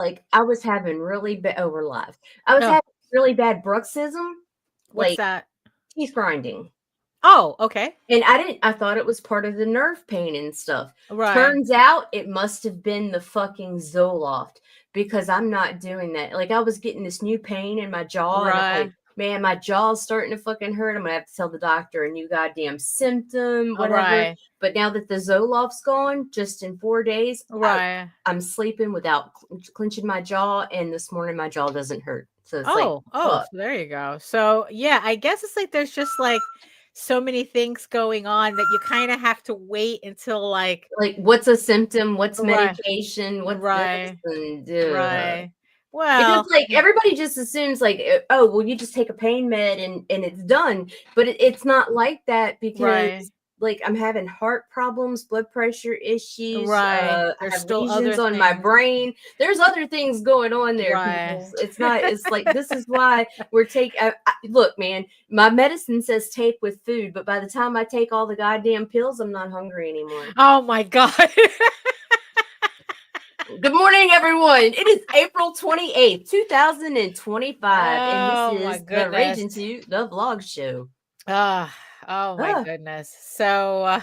Like, I was having really bad oh, we're live. I was Oh, having really bad bruxism, what's like, that? teeth grinding. Oh, okay. And I thought it was part of the nerve pain and stuff. Right. Turns out it must have been the fucking Zoloft because I'm not doing that. Like, I was getting this new pain in my jaw, and I'm like, Right. "Man, my jaw's starting to fucking hurt. I'm gonna have to tell the doctor a new goddamn symptom, All whatever." right. But now that the Zoloft's gone, just in 4 days, Right. I'm sleeping without clenching my jaw, and this morning my jaw doesn't hurt. So it's like, Oh, fuck. so there you go. So yeah, I guess it's like there's just like so many things going on that you kind of have to wait until like Like, what's a symptom? What's right, medication? What's this? right, And right. because Well, like everybody just assumes like, oh, well, you just take a pain med and it's done. But it's not like that because right, like I'm having heart problems, blood pressure issues. right. I There's have still lesions other on my things. brain. There's other things going on there, Right. people. It's not. It's like this is why we're taking. Look, man, my medicine says take with food, but by the time I take all the goddamn pills, I'm not hungry anymore. Oh my God. Good morning, everyone. It is April 28th, 2025, and this Oh my is the goodness. Raging to the Vlog Show. Ah, oh my Ah, goodness. So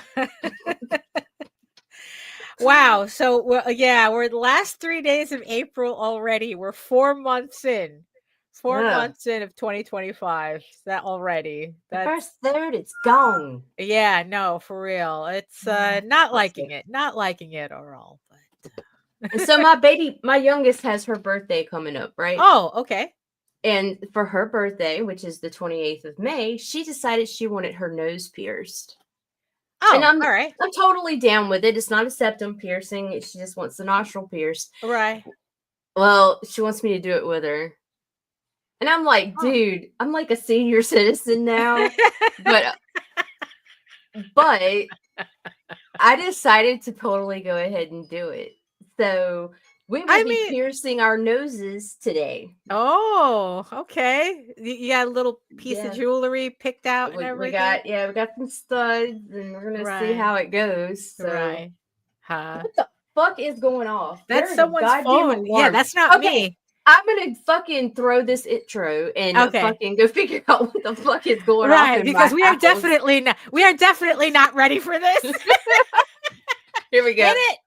wow. So yeah, we're the last 3 days of April already. We're 4 months in. Four ah. months in of 2025. That already. The That's first third, it's gone. yeah, no, for real. It's Ah, not fuck's liking sake. it. Not liking it at all. And so my baby, my youngest has her birthday coming up, right? Oh, okay. And for her birthday, which is the 28th of May, she decided she wanted her nose pierced. And Oh, I'm all right. I'm totally down with it. It's not a septum piercing. She just wants the nostril pierced. Right. Well, she wants me to do it with her. And I'm like, Oh. dude, I'm like a senior citizen now, but but I decided to totally go ahead and do it. So we will I be mean, piercing our noses today. oh, okay. You got a little piece of Yeah, jewelry picked out and we everything. got we got some studs, and we're gonna see Right. how it goes. So Right. Huh. what the fuck is going off? That's There is a someone's goddamn phone. Yeah, alarm. that's not Okay, me. I'm gonna fucking throw this intro and Okay. fucking go figure out what the fuck is going off Right, in my because house. we are definitely not ready for this. Here we go. Hit it.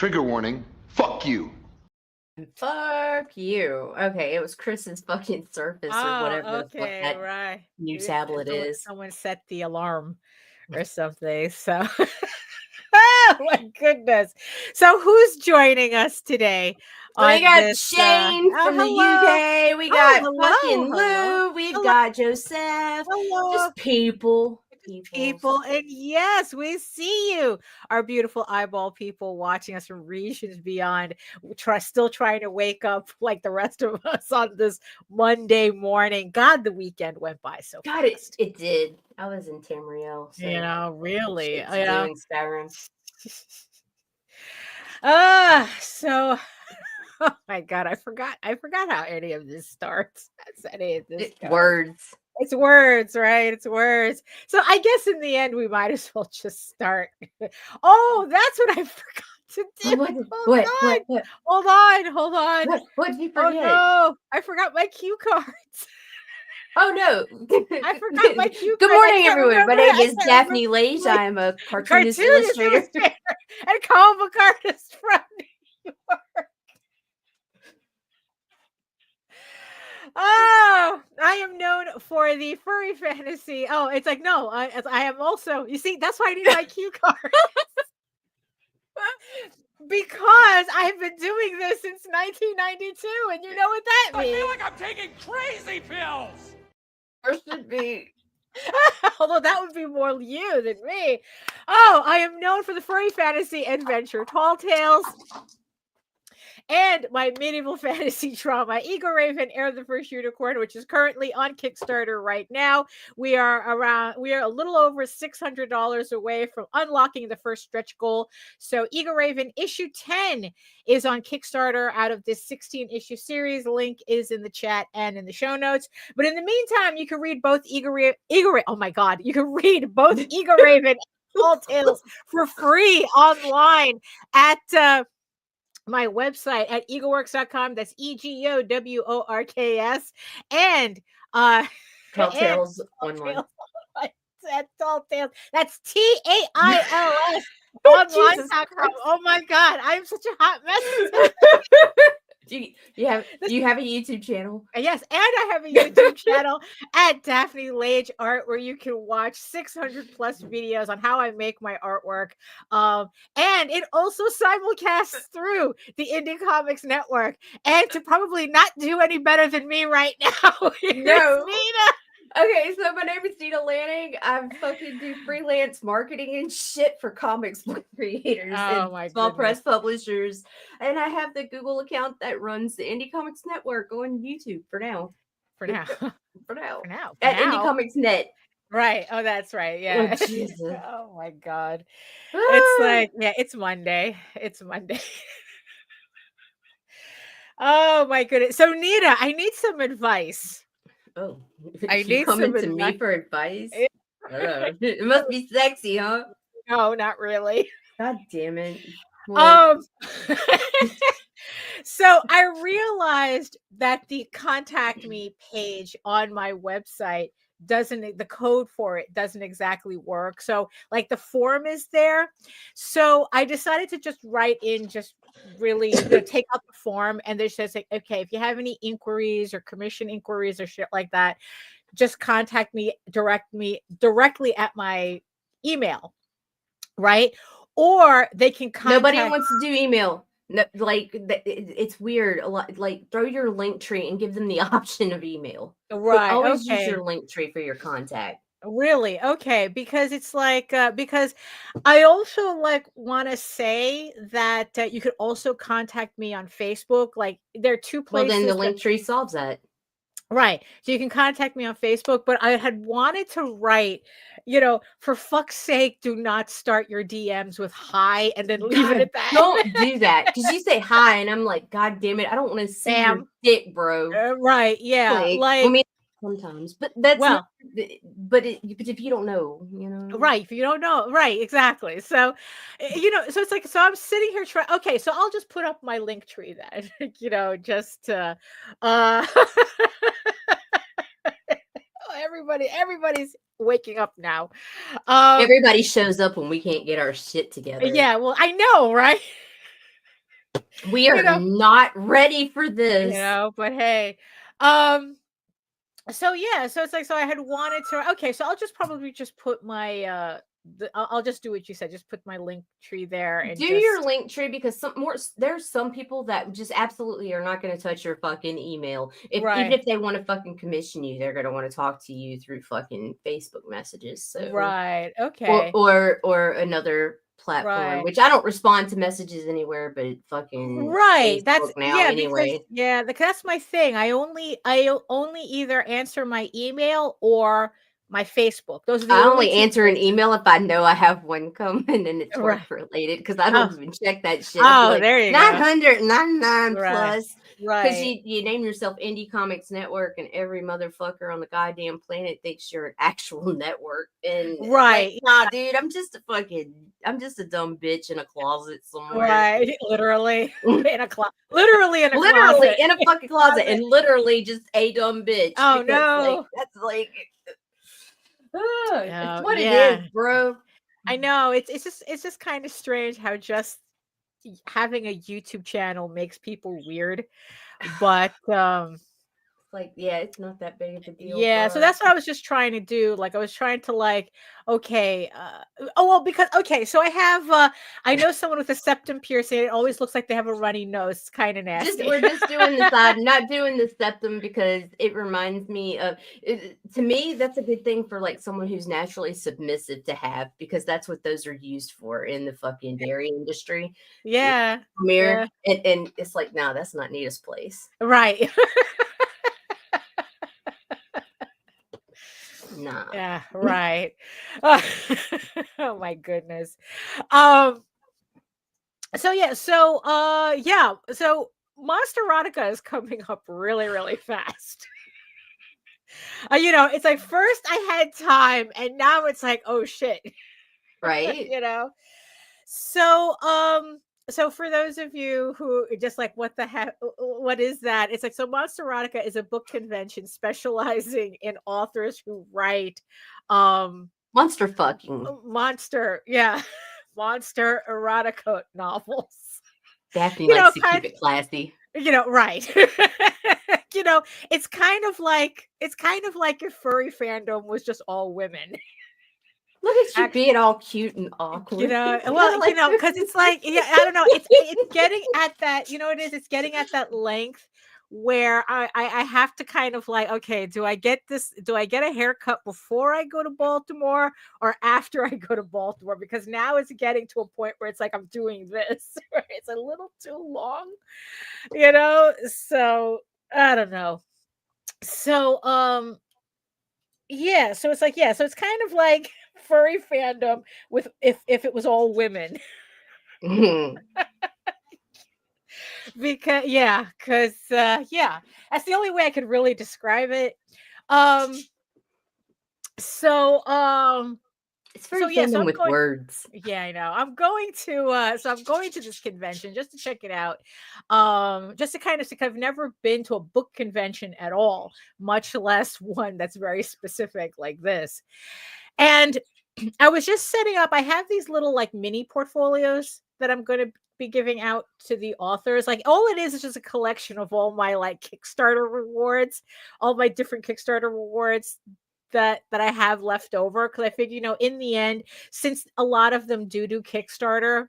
Trigger warning, fuck you. Fuck you. Okay, it was Chris's fucking Surface or whatever Oh, the fuck okay, that right. new Maybe tablet is. someone set the alarm or something. So, oh my goodness. So, who's joining us today We on got this? Shane Oh, from the hello. UK. We Oh, got hello, fucking hello, Lou. We've hello, got Joseph. hello. Just people. Just Peoples. people, and yes, we see you, our beautiful eyeball people watching us from regions beyond. Still trying to wake up like the rest of us on this Monday morning. God, the weekend went by so God, it, fast. it did. I was in Tamriel, You so know, really, shit to do in Skyrim. So oh my God, I forgot how any of this starts. As any of this goes. Words. It's words, right? It's words. So I guess in the end, we might as well just start. Oh, that's what I forgot to do. What? Hold What? on. What? What? Hold on. Hold on. What did you Oh forget? no. I forgot my cue cards. Oh no! I forgot my cue Good cards. I morning, can't everyone. My remember. name I is can't remember. Daphne Lage. I am a cartoonist Cartoonist illustrator. illustrator and comic book artist from New York. Oh, I am known for the furry fantasy. Oh, it's like no, I am also. You see, that's why I need my cue card. Because I've been doing this since 1992, and you know what that I means. feel like I'm taking crazy pills. Or should be. Although that would be more you than me. Oh, I am known for the furry fantasy adventure Tall Tales and my medieval fantasy drama, Eagle Raven, Heir of the First Unicorn, which is currently on Kickstarter right now. We are a little over $600 away from unlocking the first stretch goal. So Eagle Raven issue 10 is on Kickstarter out of this 16 issue series. Link is in the chat and in the show notes. But in the meantime, you can read both oh my God, you can read both Eagle Raven and Tall Tales for free online at my website at eagleworks.com. That's EGOWORKS. And Tall and Tales Tall online. Tales. At Tall Tales. That's TAILS online.com. Oh my God, I'm such a hot mess. Do you have a YouTube channel? Yes, and I have a YouTube channel at Daphne Lage Art where you can watch 600 plus videos on how I make my artwork. And it also simulcasts through the Indie Comics Network. And to probably not do any better than me right now, here's No. Nina. Okay, so my name is Nina Lanning. I fucking do freelance marketing and shit for comics book creators Oh and my small goodness. press publishers. And I have the Google account that runs the Indie Comics Network on YouTube for now. For now. For now. For now. At Indie Comics Net. Right. Oh, that's right. Yeah. Oh, Jesus. Oh my God. It's like, yeah, it's Monday. It's Monday. Oh my goodness. So Nita, I need some advice. Oh, I you need coming some to me advice. for advice? It must be sexy, huh? No, not really. God damn it. Well, So I realized that the contact me page on my website the code for it doesn't exactly work. So like the form is there. So I decided to just write in, just really take out the form and they just say, okay, if you have any inquiries or commission inquiries or shit like that, just contact me directly at my email. Right. Or they can contact. Nobody wants to do email. No, like it's weird. A lot, like throw your link tree and give them the option of email. Right. But always use Okay. your link tree for your contact. Really? Okay. Because it's like, because I also like want to say that you could also contact me on Facebook. Like there are two Well, places. then the link tree solves that. Right. So you can contact me on Facebook, but I had wanted to write, for fuck's sake, do not start your DMs with hi and then leave it at that. Don't do that. Because you say hi and I'm like, God damn it, I don't want to see your dick, bro. Right. Yeah. I mean, sometimes, but that's not, but if you don't know, right, if you don't know, right, exactly. So so it's like, so I'm sitting here trying, okay, so I'll just put up my link tree then, just everybody's waking up now. Everybody shows up when we can't get our shit together. Yeah, well, I know, right? We are not ready for this. But hey, so yeah, so it's like, so I had wanted to, okay, so I'll just probably just put my I'll just do what you said, just put my link tree there and do your link tree, because there's some people that just absolutely are not going to touch your fucking email. Even if they want to fucking commission you, they're going to want to talk to you through fucking Facebook messages. So right, okay, or another platform, which I don't respond to messages anywhere, but fucking right. Facebook that's now anyway. Because that's my thing. I only either answer my email or my Facebook. Those are the I only only answer an email if I know I have one coming and it's work related, because I don't even check that shit. Oh, there you go. 999 plus. Right. Because you name yourself Indie Comics Network, and every motherfucker on the goddamn planet thinks you're an actual network. And right. Nah, dude, I'm just a dumb bitch in a closet somewhere. Right. Literally in a closet. Literally in a closet. In a fucking closet. And literally just a dumb bitch. Oh, no. That's like it's what it is, bro. I know. It's just kind of strange how just having a YouTube channel makes people weird, but like, yeah, it's not that big of a deal. Yeah, so that's what I was just trying to do. Like I was trying to like, okay, oh well, because okay, so I have I know someone with a septum piercing. It always looks like they have a runny nose. It's kind of nasty. We're just doing the side, not doing the septum because it reminds me of. To me, that's a good thing for like someone who's naturally submissive to have, because that's what those are used for in the fucking dairy industry. Yeah, Mirror, and it's like, no, that's not Nita's place. right. Nah. Yeah, right. Oh my goodness. So Monster Erotica is coming up really, really fast. It's like first I had time and now it's like, oh shit. Right. So for those of you who are just like, what the heck, what is that? It's like, so Monster Erotica is a book convention specializing in authors who write monster fucking monster erotica novels. Daphne likes to keep it classy. Right. It's kind of like if furry fandom was just all women. Look at you being all cute and awkward. Because it's like, I don't know. It's getting at that, it's getting at that length where I have to kind of like, okay, do I get a haircut before I go to Baltimore or after I go to Baltimore? Because now it's getting to a point where it's like, I'm doing this. It's a little too long, so I don't know. So, so it's like, so it's kind of like furry fandom with if it was all women. Because that's the only way I could really describe it. It's very fandom with words. Yeah, I know. I'm going to this convention just to check it out. Just to kind of see, I've never been to a book convention at all, much less one that's very specific like this. And I was just setting up, I have these little like mini portfolios that I'm going to be giving out to the authors. Like all it is just a collection of all my like Kickstarter rewards, all my different Kickstarter rewards that I have left over. Cause I figure, in the end, since a lot of them do Kickstarter,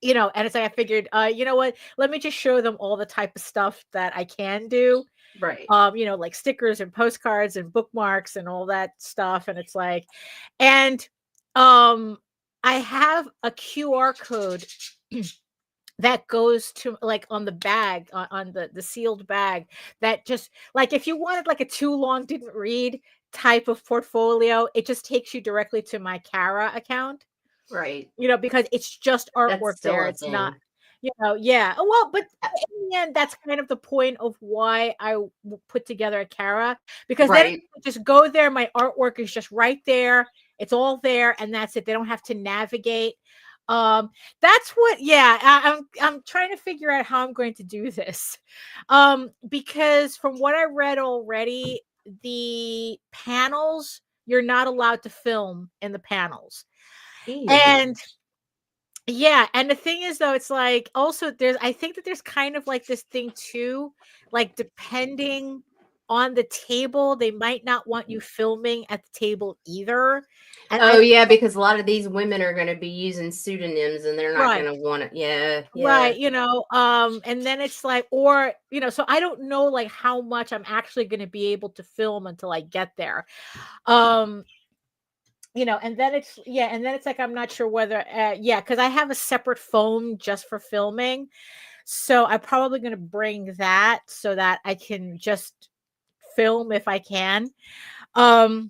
and it's like, I figured, you know what, let me just show them all the type of stuff that I can do. Right. Like stickers and postcards and bookmarks and all that stuff. And it's like, and I have a QR code that goes to like on the bag, on the sealed bag, that just like, if you wanted like a too long didn't read type of portfolio, it just takes you directly to my Kara account. Right. Because it's just artwork there. It's not, yeah. Well, but in the end, that's kind of the point of why I put together a Kara, because then you just go there. My artwork is just right there. It's all there, and that's it. They don't have to navigate. That's what, I'm trying to figure out how I'm going to do this. Because from what I read already, the panels, you're not allowed to film in the panels. And and the thing is though, it's like also I think that there's kind of like this thing too, like depending on the table, they might not want you filming at the table either. And because a lot of these women are going to be using pseudonyms and they're not going to want it. Yeah. Right. And then it's like, or, so I don't know like how much I'm actually going to be able to film until I get there. And then it's like, I'm not sure whether, because I have a separate phone just for filming. So I'm probably going to bring that so that I can just film if I can. So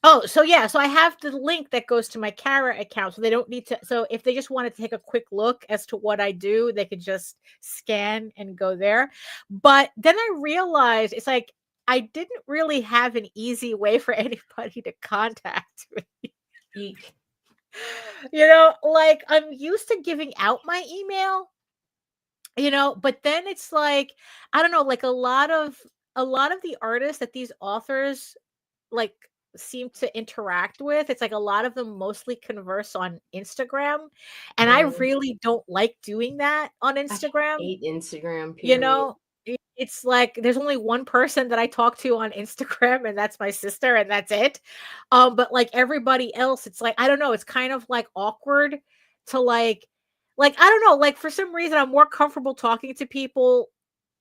I have the link that goes to my Kara account, so they don't need to. So if they just wanted to take a quick look as to what I do, they could just scan and go there. But then I realized it's like, I didn't really have an easy way for anybody to contact me. Like I'm used to giving out my email, but then it's like, I don't know, like a lot of the artists that these authors like seem to interact with, it's like a lot of them mostly converse on Instagram, and I really don't like doing that on Instagram. I hate Instagram, period. it's like there's only one person that I talk to on Instagram, and that's my sister, and that's it. But like everybody else, it's like I don't know, it's kind of like awkward to like I don't know, like for some reason I'm more comfortable talking to people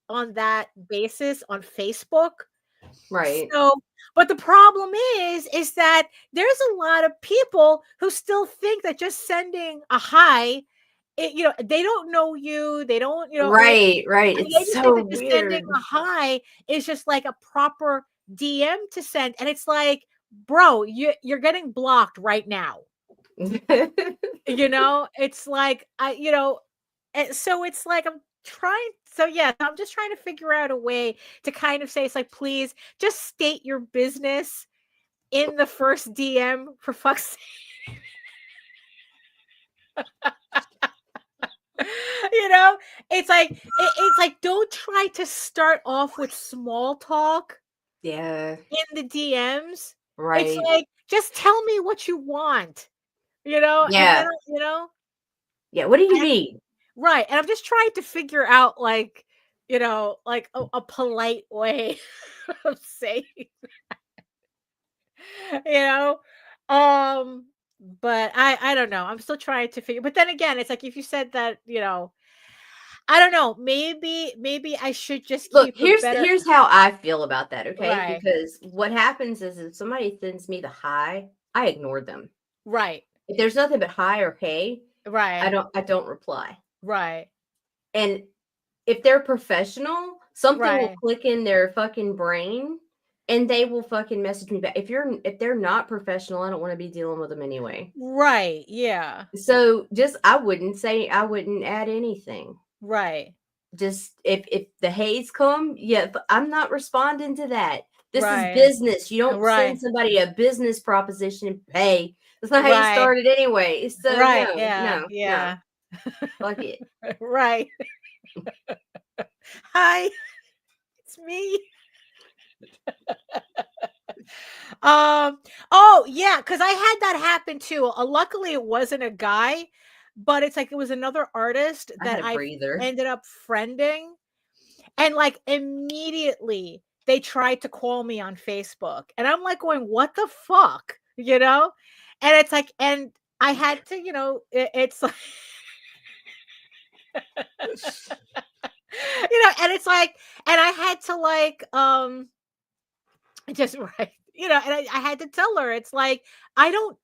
on that basis on Facebook. Right. So, but the problem is that there's a lot of people who still think that just sending a hi, they don't know you, they don't, Right. Right. and they It's just think so that just sending weird. a hi is just like a proper DM to send, and it's like, bro, you're getting blocked right now. It's like and so it's like I'm trying. So yeah, I'm just trying to figure out a way to kind of say it's like, please just state your business in the first DM for fuck's sake. It's like don't try to start off with small talk Yeah. in the DMs. It's Right. like just tell me what you want, and then Yeah. you know, Yeah. What do you and need? right. And I'm just trying to figure out like, like a polite way of saying, you know. But I don't know. I'm still trying to figure, but then again, it's like if you said that, I don't know, maybe I should just Look, keep a here's better here's how I feel about that, okay? right. Because what happens is if somebody sends me the hi, I ignore them. Right. If there's nothing but hi or hey, I Right. don't reply. Right. And if they're professional, something will Right. click in their fucking brain and they will fucking message me back. If they're not professional, I don't want to be dealing with them anyway. Right. Yeah. So just I wouldn't add anything. Right. Just if the haze come, yeah, but I'm not responding to that. This is Right. business. You don't Right. send somebody a business proposition and pay. That's not how you Right. started anyway. So Right. no, Yeah. no, no. Yeah. Fuck it. Right. Hi, it's me. Oh yeah, because I had that happen too. Luckily, it wasn't a guy, but it's like it was another artist I that had a I breather. ended up friending, and like immediately they tried to call me on Facebook, and I'm like going, "What the fuck?" And it's like, and I had to, it's like, and it's like, and I had to like, just right. And I had to tell her it's like I don't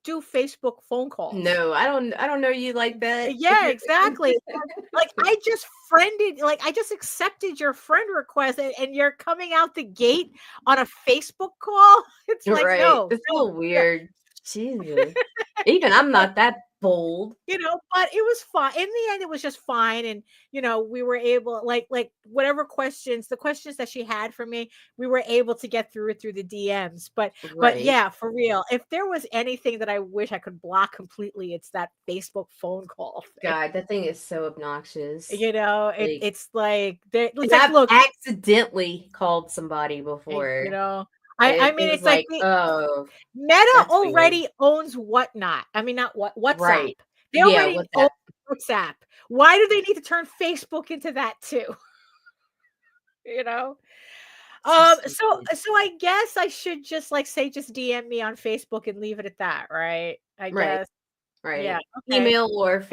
do Facebook phone calls. No, I don't know you like that. If Yeah, you're exactly. Like I just I just accepted your friend request and you're coming out the gate on a Facebook call. It's like right. no, It's a no, little weird. Jesus. Even I'm not that bold. but it was fine. In the end, it was just fine. And, we were able, like whatever the questions that she had for me, we were able to get through it through the DMs. But Right. yeah, for real, if there was anything that I wish I could block completely, it's that Facebook phone call thing. God, that thing is so obnoxious. Like, It's like, it's and like, I've look, accidentally called somebody eh, you before. know, I And it mean, was it's like like, oh, Meta that's weird. already owns Whatnot. I mean, not WhatsApp. Right. They Yeah, already what's own that? WhatsApp. Why do they need to turn Facebook into that too? You know? So So stupid. so I guess I should just like say just DM me on Facebook and leave it at that, right? I Right. guess. Yeah. Right. Okay. Email or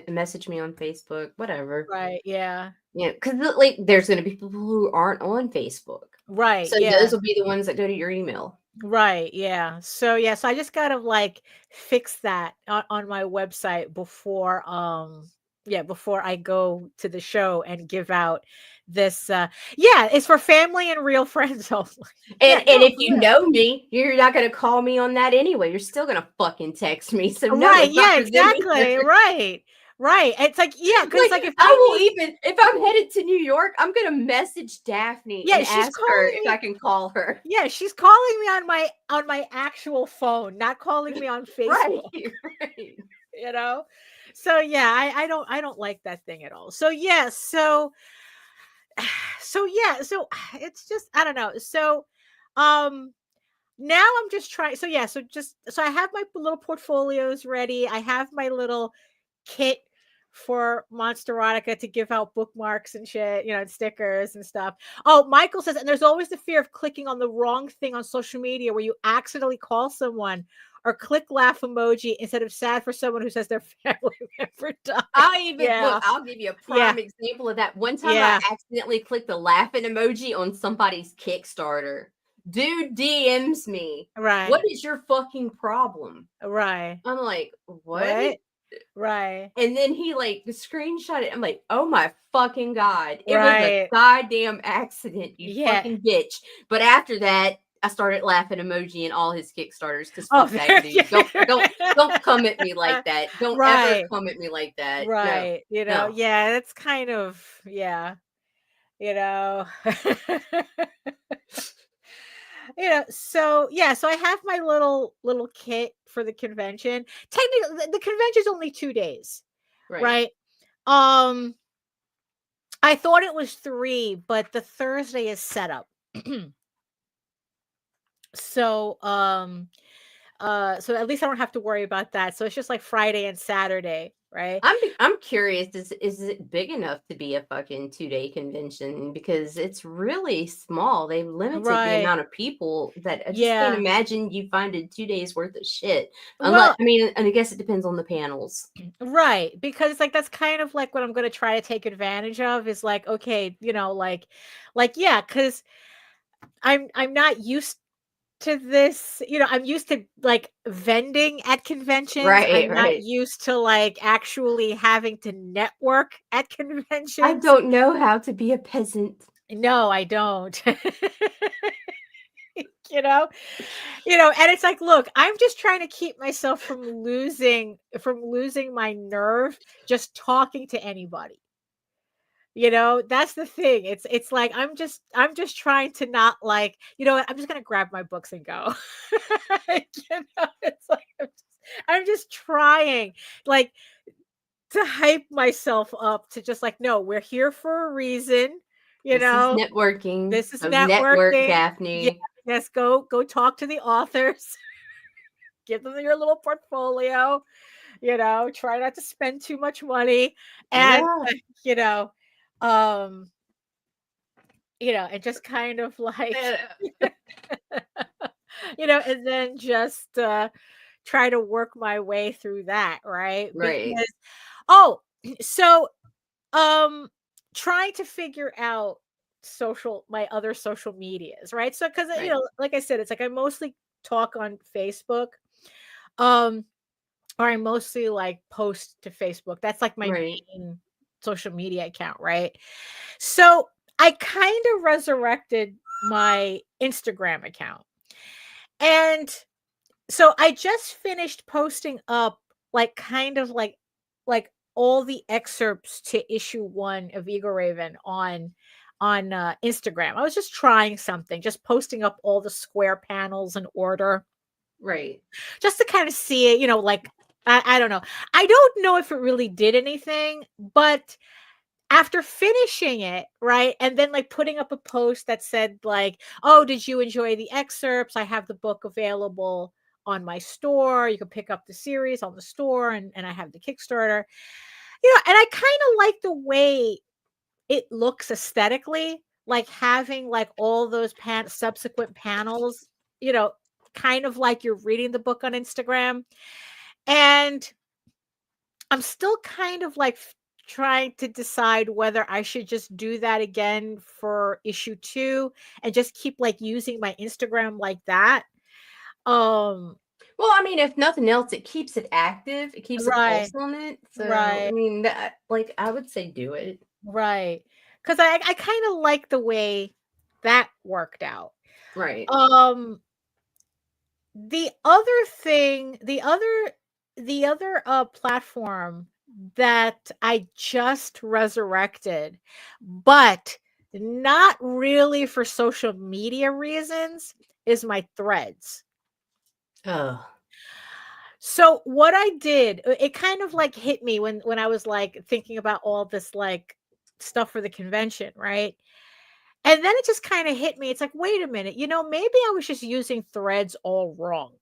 message me on Facebook, whatever. Right. Yeah. Yeah, because like there's going to be people who aren't on Facebook, Right. so Yeah. those will be the ones that go to your email. Right. Yeah. So yeah, so I just gotta like fix that on my website before before I go to the show and give out this yeah, it's for family and real friends only. Yeah, And no, if for you real. know me, you're not going to call me on that anyway. You're still going to fucking text me. So no, Right, it's not yeah, for them either. exactly. Right. Right. It's like, yeah, because it's Like like if I I will need even if I'm headed to New York, I'm going to message Daphne yeah, and she's ask her calling if I me. can call her. Yeah, she's calling me on my actual phone, not calling me on Right, Facebook. right. you know so yeah, I don't like that thing at all. So yeah, so it's just I don't know. So um now I'm just trying, so yeah, so I have my little portfolios ready. I have my little kit for Monsterotica to give out bookmarks and shit, and stickers and stuff. Oh, Michael says, and there's always the fear of clicking on the wrong thing on social media where you accidentally call someone or click laugh emoji instead of sad for someone who says their family member died. I'll give you a prime example of that. One time I accidentally clicked the laughing emoji on somebody's Kickstarter. Dude DMs me. Right. What is your fucking problem? Right. I'm like, what? Right. And then he like screenshot it. I'm like, oh my fucking God. It was a goddamn accident, you fucking bitch. But after that, I started laughing emoji in all his Kickstarters because fuck that dude. Don't come at me like that. Don't ever come at me like that. Right. No. Yeah, that's kind of so I have my little kit for the convention. Technically, the convention's only 2 days, right? I thought it was 3, but the Thursday is set up. So so at least I don't have to worry about that. So it's just like Friday and Saturday, right? I'm curious, is it big enough to be a fucking 2-day convention? Because it's really small. They've limited the amount of people that I just can't imagine you finding 2 days worth of shit. Unless, and I guess it depends on the panels. Right. Because it's like that's kind of like what I'm gonna try to take advantage of is like, okay, because I'm not used to this, I'm used to like vending at conventions. I'm not used to like actually having to network at conventions. I don't know how to be a peasant. No, I don't. And it's like, look, I'm just trying to keep myself from losing my nerve just talking to anybody. That's the thing. It's like I'm just trying to not like, I'm just gonna grab my books and go. It's like I'm just trying like to hype myself up to just like, no, we're here for a reason. This is networking. This is network, Daphne. Yes, go talk to the authors. Give them your little portfolio. Try not to spend too much money, and and just kind of like and then just try to work my way through that, right? Because, so trying to figure out my other social medias, right? So because like I said, it's like I mostly talk on Facebook, or I mostly like post to Facebook. That's like my main social media account, right? So I kind of resurrected my Instagram account. And so I just finished posting up like kind of like all the excerpts to issue 1 of Eagle Raven on Instagram. I was just trying something, just posting up all the square panels in order. Right. Just to kind of see it, like I don't know. I don't know if it really did anything, but after finishing it, right, and then like putting up a post that said like, oh, did you enjoy the excerpts? I have the book available on my store. You can pick up the series on the store, and I have the Kickstarter. And I kind of like the way it looks aesthetically, like having like all those subsequent panels, kind of like you're reading the book on Instagram. And I'm still kind of like trying to decide whether I should just do that again for issue 2 and just keep like using my Instagram like that. Well, if nothing else, it keeps it active. It keeps a pulse on it. So, I would say do it. Right. Because I kind of like the way that worked out. Right. The other thing, the other platform that I just resurrected, but not really for social media reasons, is my Threads. Oh. So what I did, it kind of like hit me when I was like thinking about all this like stuff for the convention, right? And then it just kind of hit me. It's like, wait a minute, maybe I was just using Threads all wrong.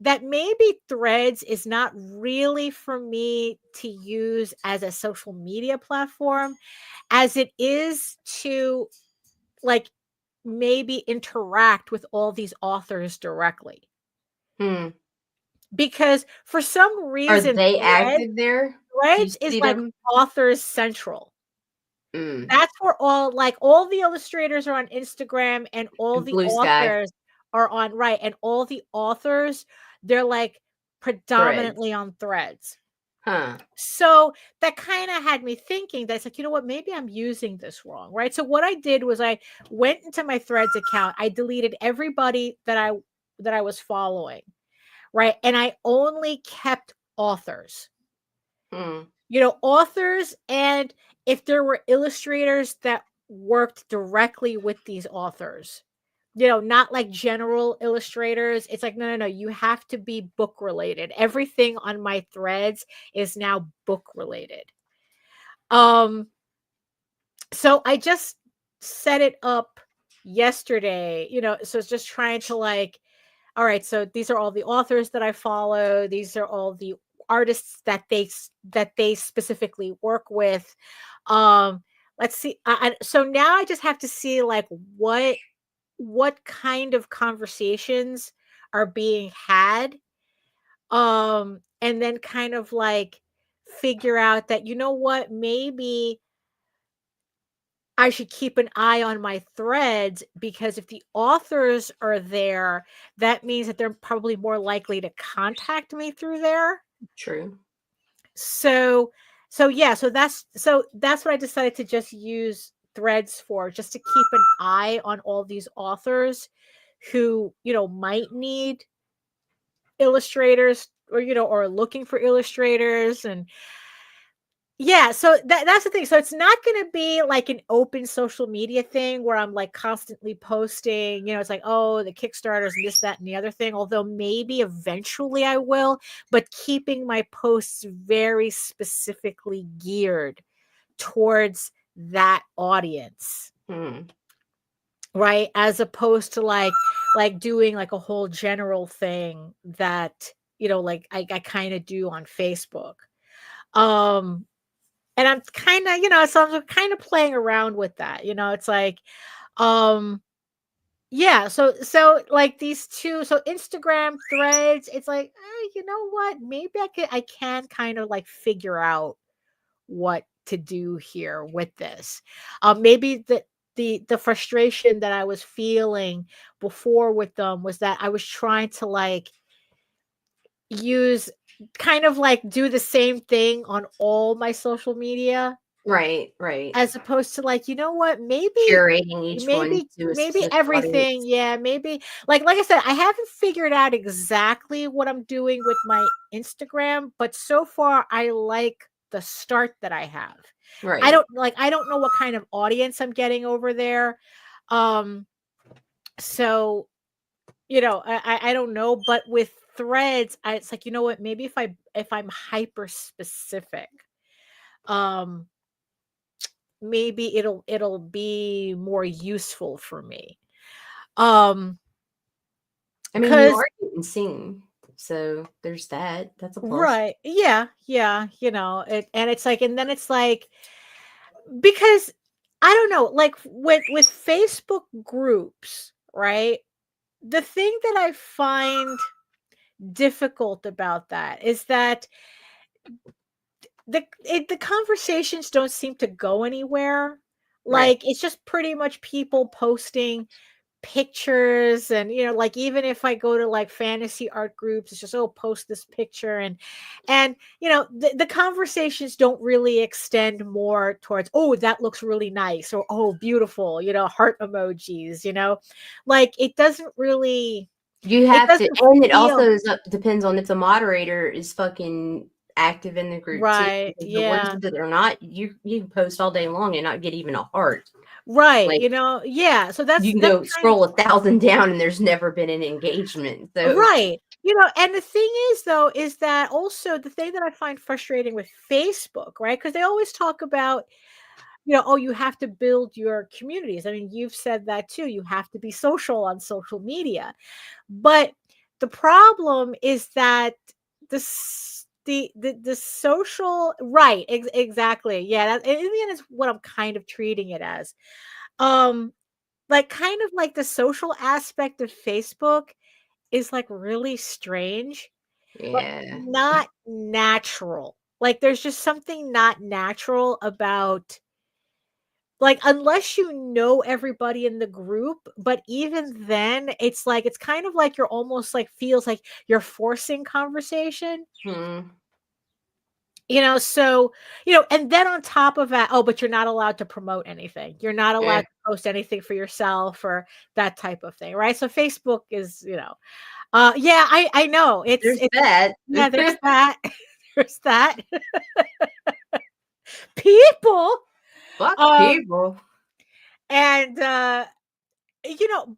that maybe Threads is not really for me to use as a social media platform as it is to like maybe interact with all these authors directly. Because for some Are reason they active there? Threads is like them? authors central. Mm. That's where all the illustrators are on Instagram and all the Blue Sky. authors are on and all the authors, they're like predominantly on Threads. Huh. So that kind of had me thinking that it's like, you know what, maybe I'm using this wrong, right? So what I did was I went into my Threads account, I deleted everybody that I was following, right? And I only kept authors. You know, authors, and if there were illustrators that worked directly with these authors, you know, not like general illustrators. It's like, no, you have to be book related. Everything on my Threads is now book related. So I just set it up yesterday, you know, so it's just trying to like, all right, so these are all the authors that I follow. These are all the artists that they specifically work with. Let's see. So now I just have to see like what kind of conversations are being had, and then kind of like figure out that, you know what, maybe I should keep an eye on my Threads, because if the authors are there, that means that they're probably more likely to contact me through there. True. So that's what I decided to just use Threads for, just to keep an eye on all these authors who, you know, might need illustrators, or, you know, or looking for illustrators. And yeah, so that's the thing. So it's not going to be like an open social media thing where I'm like constantly posting, you know, it's like, oh, the Kickstarters and this, that, and the other thing. Although maybe eventually I will, but keeping my posts very specifically geared towards that audience. Right? As opposed to like doing like a whole general thing that, you know, like I kind of do on Facebook. And I'm kind of, you know, so I'm kind of playing around with that. You know, it's like, yeah. So like these two, so Instagram, Threads, it's like, you know what? Maybe I can kind of like figure out what to do here with this. Maybe the frustration that I was feeling before with them was that I was trying to like kind of like do the same thing on all my social media. Right. As opposed to like, you know what, maybe curating each one to a maybe specific everything. audience. Yeah, maybe like I said, I haven't figured out exactly what I'm doing with my Instagram, but so far I like the start that I have. Right. I don't know what kind of audience I'm getting over there. So, you know, I don't know, but with Threads, it's like, you know what, maybe if I'm hyper specific, maybe it'll be more useful for me. I mean, you are getting seen, so there's that. That's a plus. Right. Yeah. You know, and it's like, and then it's like, because I don't know, like with Facebook groups, right? The thing that I find difficult about that is that the conversations don't seem to go anywhere. Like it's just pretty much people posting pictures, and you know, like even if I go to like fantasy art groups, it's just, oh, post this picture, and you know, the conversations don't really extend more towards, oh, that looks really nice, or oh, beautiful, you know, heart emojis, you know, like it doesn't really, you have to, and it also depends on if the moderator is fucking active in the group, right? Too. Yeah, the ones that are not, you can post all day long and not get even a heart, right? Like, you know, yeah. So you can go scroll 1,000 down and there's never been an engagement. So right, you know, and the thing is though, is that also the thing that I find frustrating with Facebook, right? Because they always talk about, you know, oh, you have to build your communities. I mean, you've said that too. You have to be social on social media, but the problem is that the social, right, exactly, yeah, that in the end is what I'm kind of treating it as. Like, kind of like the social aspect of Facebook is, like, really strange, but Yeah. not natural. Like, there's just something not natural about, like, unless you know everybody in the group, but even then, it's like it's kind of like you're almost like feels like you're forcing conversation. Hmm. So, and then on top of that, oh, but you're not allowed to promote anything. You're not allowed Yeah. to post anything for yourself or that type of thing, right? So Facebook is, yeah, I know. There's It's that. yeah, there's that. There's that. People. Fuck Um, people. and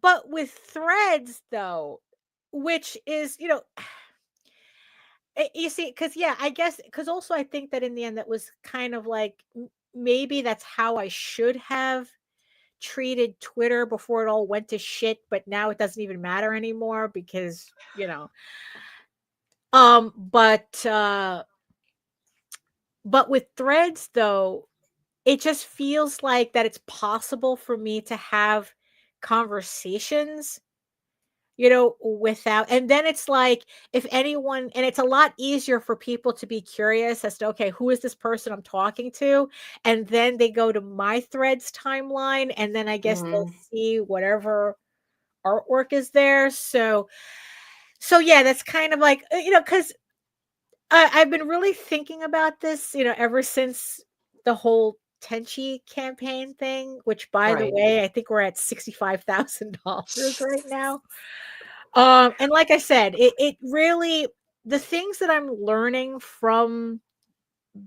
but with Threads though, which is, you see, because yeah, I guess because also I think that in the end that was kind of like maybe that's how I should have treated Twitter before it all went to shit, but now it doesn't even matter anymore because um but uh but with Threads though, it just feels like that it's possible for me to have conversations, without, and then it's like if anyone, and it's a lot easier for people to be curious as to, okay, who is this person I'm talking to? And then they go to my Threads timeline, and then I guess they'll Mhm. see whatever artwork is there. So yeah, that's kind of like, because I've been really thinking about this, ever since the whole Tenchi campaign thing, which by the Right. way, I think we're at $65,000 right now. And like I said, it really, the things that I'm learning from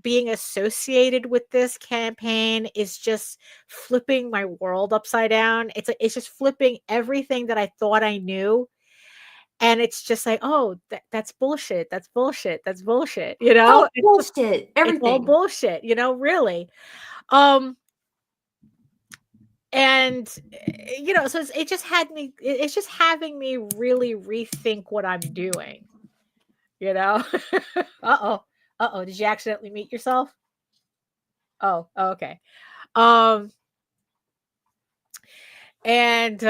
being associated with this campaign is just flipping my world upside down. It's just flipping everything that I thought I knew. And it's just like, oh, that's bullshit. That's bullshit. That's bullshit. Oh, It's bullshit. it's all Everything. bullshit, really. Um and so it's just having me really rethink what I'm doing. Uh-oh. Uh-oh, did you accidentally mute yourself? Oh, okay. Um, and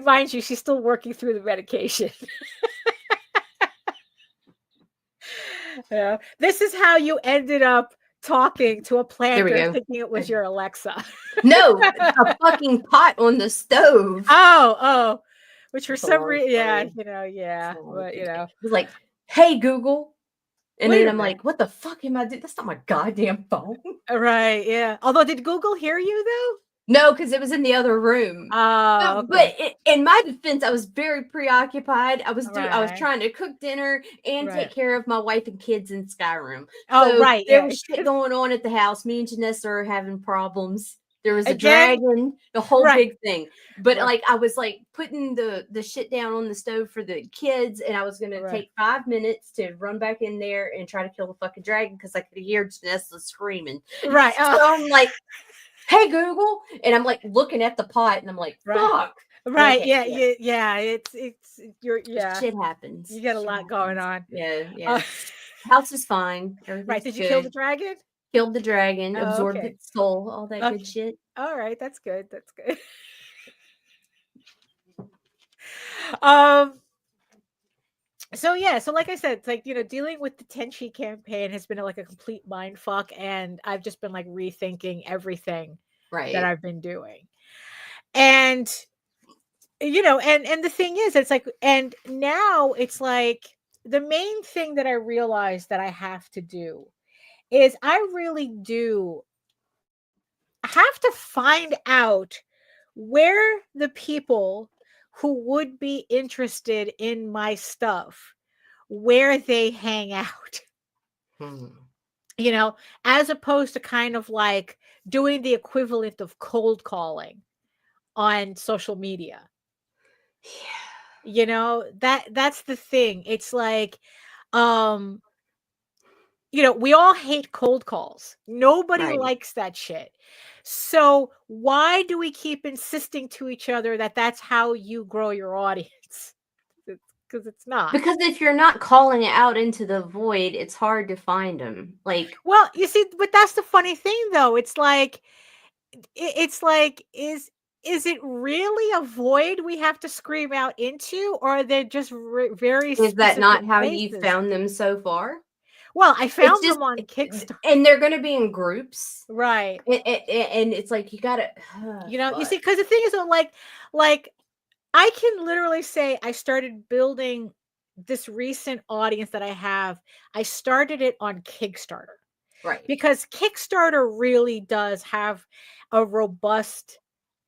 mind you, she's still working through the medication. Yeah. This is how you ended up talking to a There we planter go. thinking it was your Alexa. No, a fucking pot on the stove. Oh, which for It's a some long reason, yeah, story. yeah, but It was like, "Hey, Google," and wait then a I'm minute. like, "What the fuck am I doing? That's not my goddamn phone." Right, yeah. Although, did Google hear you though? No, because it was in the other room. Oh, But, okay. in my defense, I was very preoccupied. I was Right, trying to cook dinner and right. take care of my wife and kids in Skyrim. Oh, So right, there yeah. was shit going on at the house. Me and Janessa are having problems. There was a Again, dragon, the whole right, big thing. But right, like I was like putting the shit down on the stove for the kids, and I was gonna right, take 5 minutes to run back in there and try to kill the fucking dragon because I could hear Janessa screaming. right. So I'm like, "Hey Google," and I'm like looking at the pot, and I'm like, Right, "Fuck." right. Okay, Yeah, yeah, yeah. It's you're yeah. shit happens. You got a Shit lot going happens. on. Yeah, Uh, yeah. House is fine. right. Everything's Did you kill the good. dragon? Killed the dragon, Oh, absorbed okay. its soul, all that good Okay. shit. All right. That's good. That's good. um. So yeah. So like I said, it's like dealing with the Tenchi campaign has been like a complete mind fuck, and I've just been like rethinking everything that Right. I've been doing, and and the thing is, it's like, and now it's like the main thing that I realized that I have to do is I really do have to find out where the people who would be interested in my stuff, where they hang out, Hmm. you know, as opposed to kind of like doing the equivalent of cold calling on social media. Yeah. That's the thing. It's like um we all hate cold calls. Nobody Right. likes that shit. So why do we keep insisting to each other that that's how you grow your audience? Because it's not. Because if you're not calling it out into the void, it's hard to find them. Like, Well, you see, but that's the funny thing, though. It's like, is it really a void we have to scream out into, or are they just very is that specific not how you places? found them so far? Well, I It's found just, them on Kickstarter, and they're going to be in groups. right? And it's like, you got to, You see, because the thing is, though, like I can literally say I started building this recent audience that I have. I started it on Kickstarter. right. Because Kickstarter really does have a robust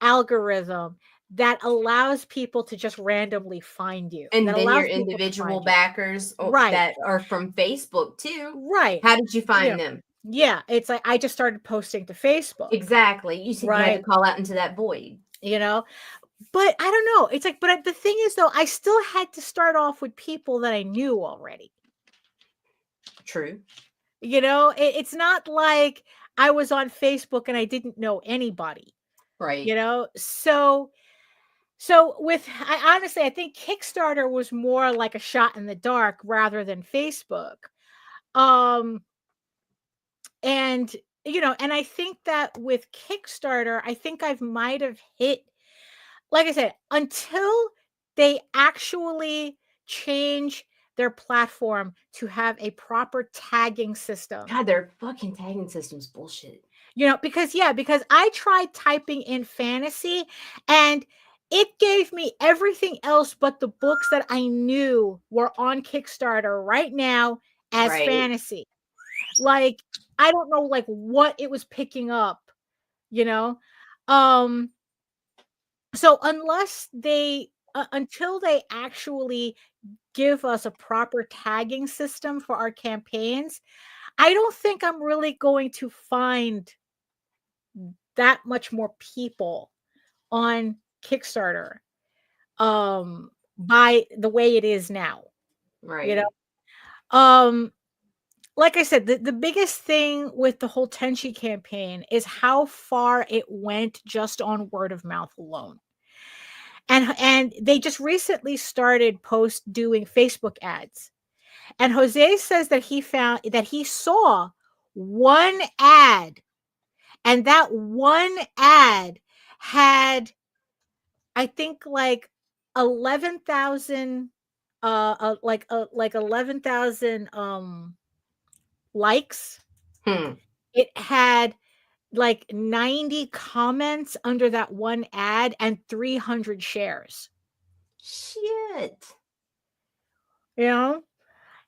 algorithm that allows people to just randomly find you. And that then allows your people to individual find you. backers Right. that are from Facebook too. Right. How did you find them? Yeah. It's like I just started posting to Facebook. Exactly. You said you had to call out into that void. But I don't know. It's like, but the thing is, though, I still had to start off with people that I knew already. True. It's not like I was on Facebook and I didn't know anybody. Right. So honestly, I think Kickstarter was more like a shot in the dark rather than Facebook. And I think that with Kickstarter, I think I might have hit, like I said, until they actually change their platform to have a proper tagging system. God, their fucking tagging system's bullshit. Because I tried typing in fantasy and it gave me everything else but the books that I knew were on Kickstarter right now as fantasy. Like, I don't know, like, what it was picking up, So unless they, until they actually give us a proper tagging system for our campaigns, I don't think I'm really going to find that much more people on Kickstarter by the way it is now. Right. Like I said, the biggest thing with the whole Tenchi campaign is how far it went just on word of mouth alone. And they just recently started doing Facebook ads. And Jose says that he saw one ad, and that one ad had, I think, like 11,000 like 11,000 likes. It had like 90 comments under that one ad and 300 shares. Shit.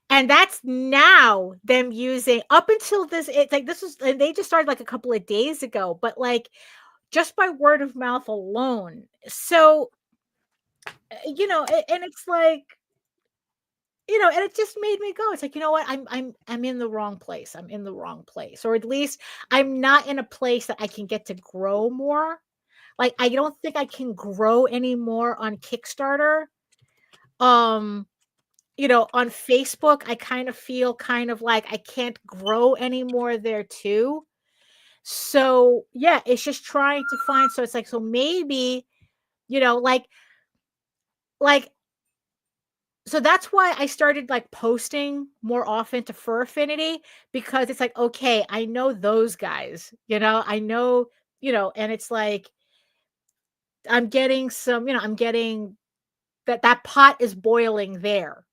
And that's now them using, up until this, it's like they just started like a couple of days ago, but like just by word of mouth alone. So and it's like, and it just made me go, it's like, you know what, I'm in the wrong place. I'm in the wrong place, or at least I'm not in a place that I can get to grow more. Like, I don't think I can grow anymore on Kickstarter. On Facebook, I kind of feel like I can't grow anymore there too. So yeah, it's just trying to find, so it's like, so maybe, so that's why I started like posting more often to Fur Affinity, because it's like, okay, I know those guys, I know, and it's like, I'm getting some, I'm getting that pot is boiling there,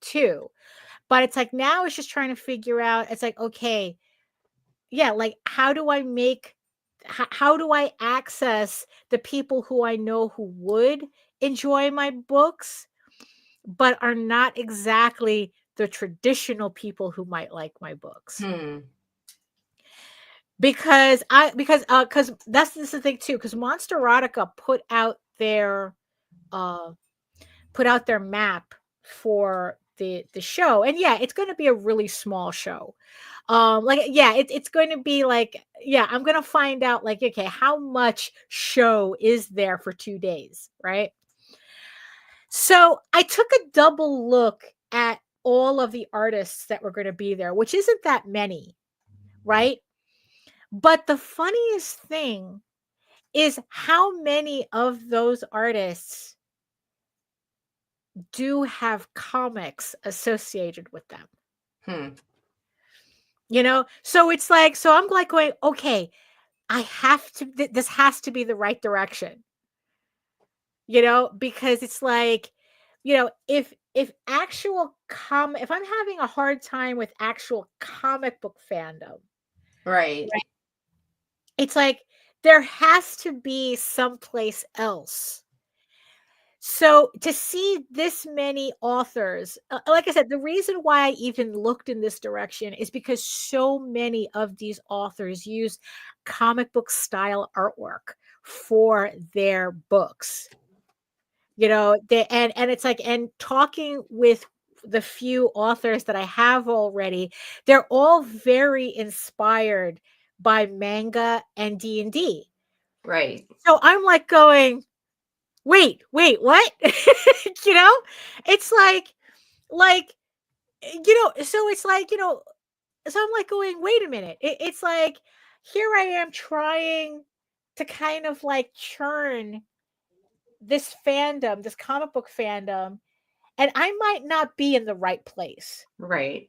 too. But it's like, now it's just trying to figure out, it's like, okay, yeah, like, how do I access the people who I know who would enjoy my books, but are not exactly the traditional people who might like my books? Because this is the thing too, because Monsterotica put out their map for the show, and yeah, it's going to be a really small show. It's going to be like, I'm going to find out, like, okay, how much show is there for 2 days, right? So I took a double look at all of the artists that were going to be there, which isn't that many, right? But the funniest thing is how many of those artists do have comics associated with them. So it's like, so I'm like going, okay, I have to, this has to be the right direction, because it's like, if actual if I'm having a hard time with actual comic book fandom, right, it's like there has to be someplace else. So to see this many authors, like I said, the reason why I even looked in this direction is because so many of these authors use comic book style artwork for their books. And it's like, and talking with the few authors that I have already, they're all very inspired by manga and D&D. right. So I'm like going, wait, what? It's like, so it's like, so I'm like going, wait a minute. It's like, here I am trying to kind of like churn this fandom, this comic book fandom, and I might not be in the right place. Right.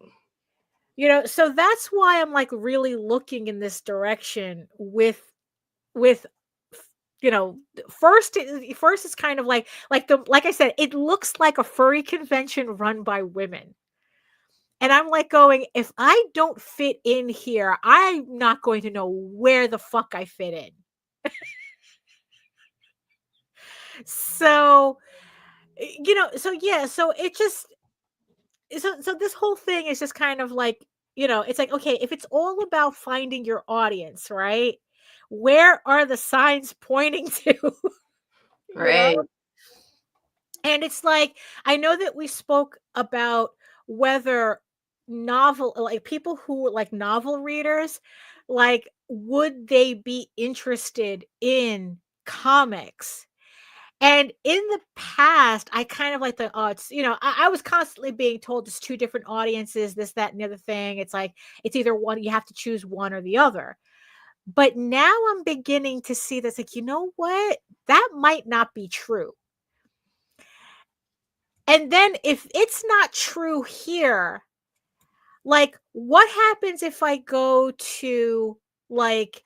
So that's why I'm like really looking in this direction with first it's kind of like I said, it looks like a furry convention run by women. And I'm like going, if I don't fit in here, I'm not going to know where the fuck I fit in. So, so it just, so this whole thing is just kind of like, it's like, okay, if it's all about finding your audience, right? Where are the signs pointing to? Right. And it's like, I know that we spoke about whether like people who like novel readers, like, would they be interested in comics? And in the past, I kind of like the it's, I was constantly being told there's two different audiences, this, that, and the other thing. It's like, it's either one, you have to choose one or the other. But now I'm beginning to see that's like, you know what? That might not be true. And then if it's not true here, like, what happens if I go to like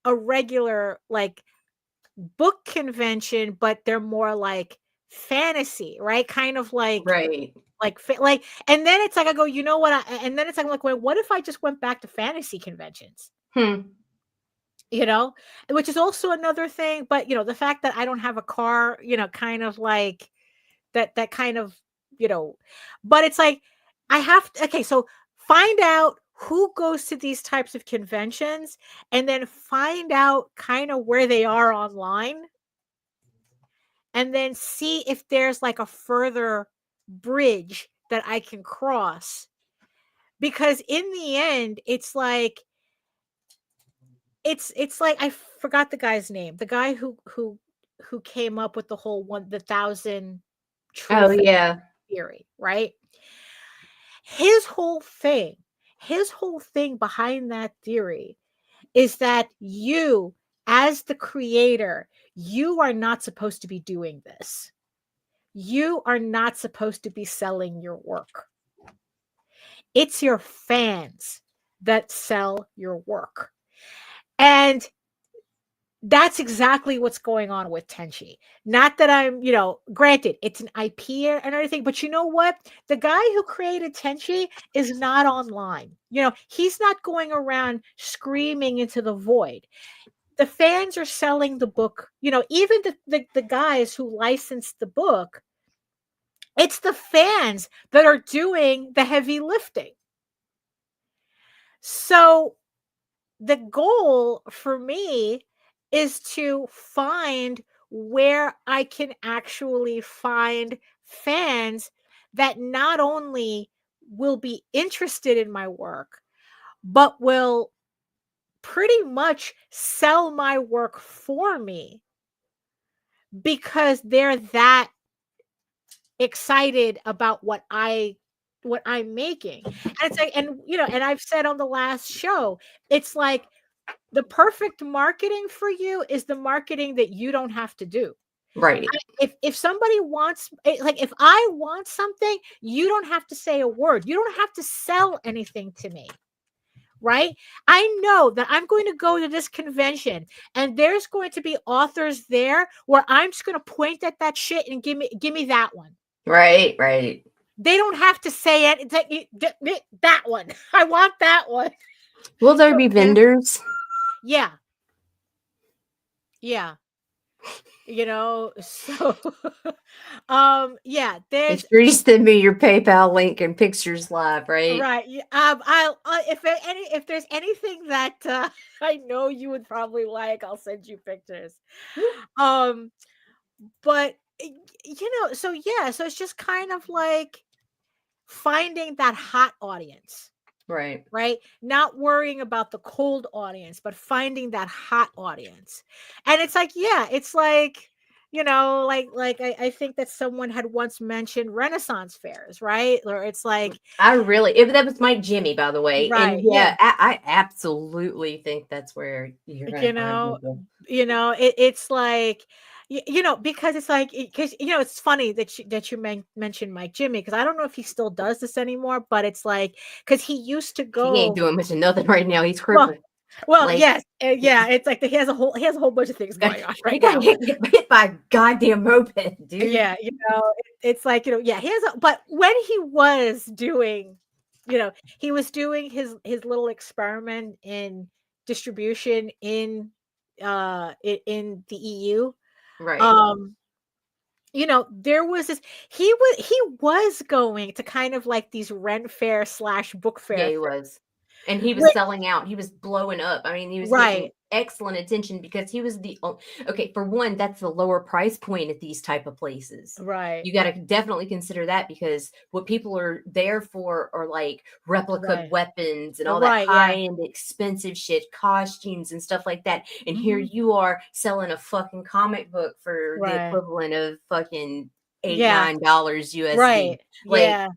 a regular like book convention, but they're more like fantasy, right? Kind of like, Right. like, and then it's like, I go, you know what? And then it's like, well, what if I just went back to fantasy conventions? Which is also another thing. But, the fact that I don't have a car, kind of like that kind of, but it's like, I have to, okay, so find out who goes to these types of conventions and then find out kind of where they are online and then see if there's like a further bridge that I can cross. Because in the end, it's like, it's like, I forgot the guy's name, the guy who came up with the whole 1,000 Oh yeah. theory, right? His whole thing behind that theory is that you, as the creator, you are not supposed to be doing this. You are not supposed to be selling your work. It's your fans that sell your work. And that's exactly what's going on with Tenchi. Not that I'm, granted, it's an IP and everything, but you know what? The guy who created Tenchi is not online. He's not going around screaming into the void. The fans are selling the book. Even the guys who licensed the book, it's the fans that are doing the heavy lifting. So the goal for me is to find where I can actually find fans that not only will be interested in my work, but will pretty much sell my work for me because they're that excited about what I what I'm making. And it's like, and and I've said on the last show, it's like the perfect marketing for you is the marketing that you don't have to do. Right. If somebody wants, like if I want something, you don't have to say a word. You don't have to sell anything to me. Right? I know that I'm going to go to this convention and there's going to be authors there where I'm just going to point at that shit and give me that one. Right. They don't have to say it. It's like, that one. I want that one. Will there be vendors? Yeah. So yeah, there's If you send me your PayPal link and pictures live, right? right. I'll if there's anything that I know you would probably like, I'll send you pictures. But so yeah, so it's just kind of like finding that hot audience. Right? Not worrying about the cold audience, but finding that hot audience. And it's like, yeah, it's like, I think that someone had once mentioned Renaissance fairs, right? Or it's like that was Mike Jimmy, by the way. Right, And yeah, I absolutely think that's where you're gonna find people. It's like because it's like because it's funny that you mentioned Mike Jimmy, because I don't know if he still does this anymore, but it's like because he used to go. He ain't doing much of nothing right now. He's crippled. Well, yes, yeah. It's like he has a whole bunch of things going on right now. Get hit by a goddamn moped, dude. Yeah, it's like yeah. He has, but when he was doing, he was doing his little experiment in distribution in the EU. Right. There was this. He was going to kind of like these Ren Fair / book fair. Yeah, he was. And he was selling out. He was blowing up. I mean, he was getting excellent attention because he was okay, for one, that's the lower price point at these type of places. Right. You got to definitely consider that, because what people are there for are like replica weapons and all that high-end expensive shit, costumes and stuff like that. And here you are selling a fucking comic book for the equivalent of fucking $8-9 USD. Right. Like,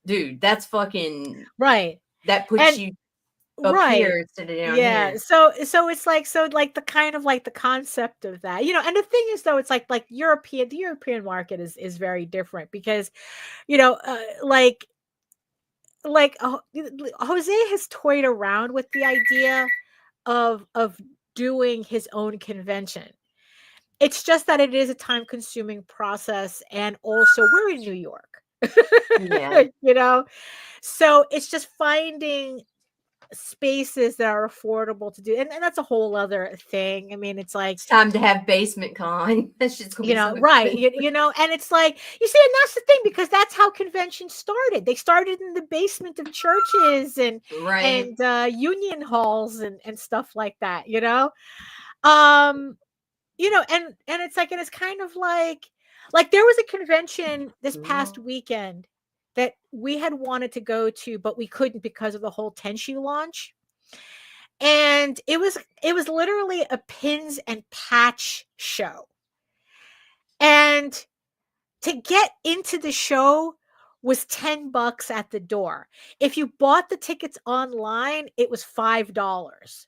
dude, that's fucking right. That puts you up here instead of down here. So it's like, the kind of like the concept of that, and the thing is though, it's like the European market is very different because, like Jose has toyed around with the idea of doing his own convention. It's just that it is a time consuming process, and also we're in New York. Yeah. So it's just finding spaces that are affordable to do, and that's a whole other thing. I mean, it's like it's time to have Basement Con. That's just right. And it's like, you see, and that's the thing, because that's how conventions started. They started in the basement of churches and union halls and stuff like that. And it's like, and it's kind of like there was a convention this past weekend that we had wanted to go to, but we couldn't because of the whole Tenchi launch. And it was literally a pins and patch show. And to get into the show was $10 at the door. If you bought the tickets online, it was $5.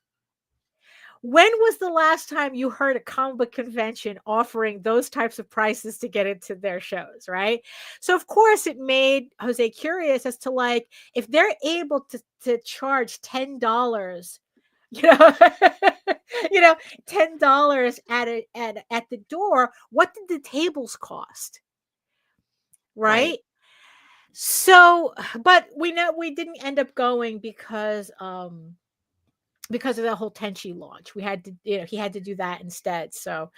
When was the last time you heard a comic book convention offering those types of prices to get into their shows, right? So of course it made Jose curious as to like, if they're able to charge $10, $10 at the door, what did the tables cost? Right? So, but we know we didn't end up going because of the whole Tenchi launch. We had to, he had to do that instead. So,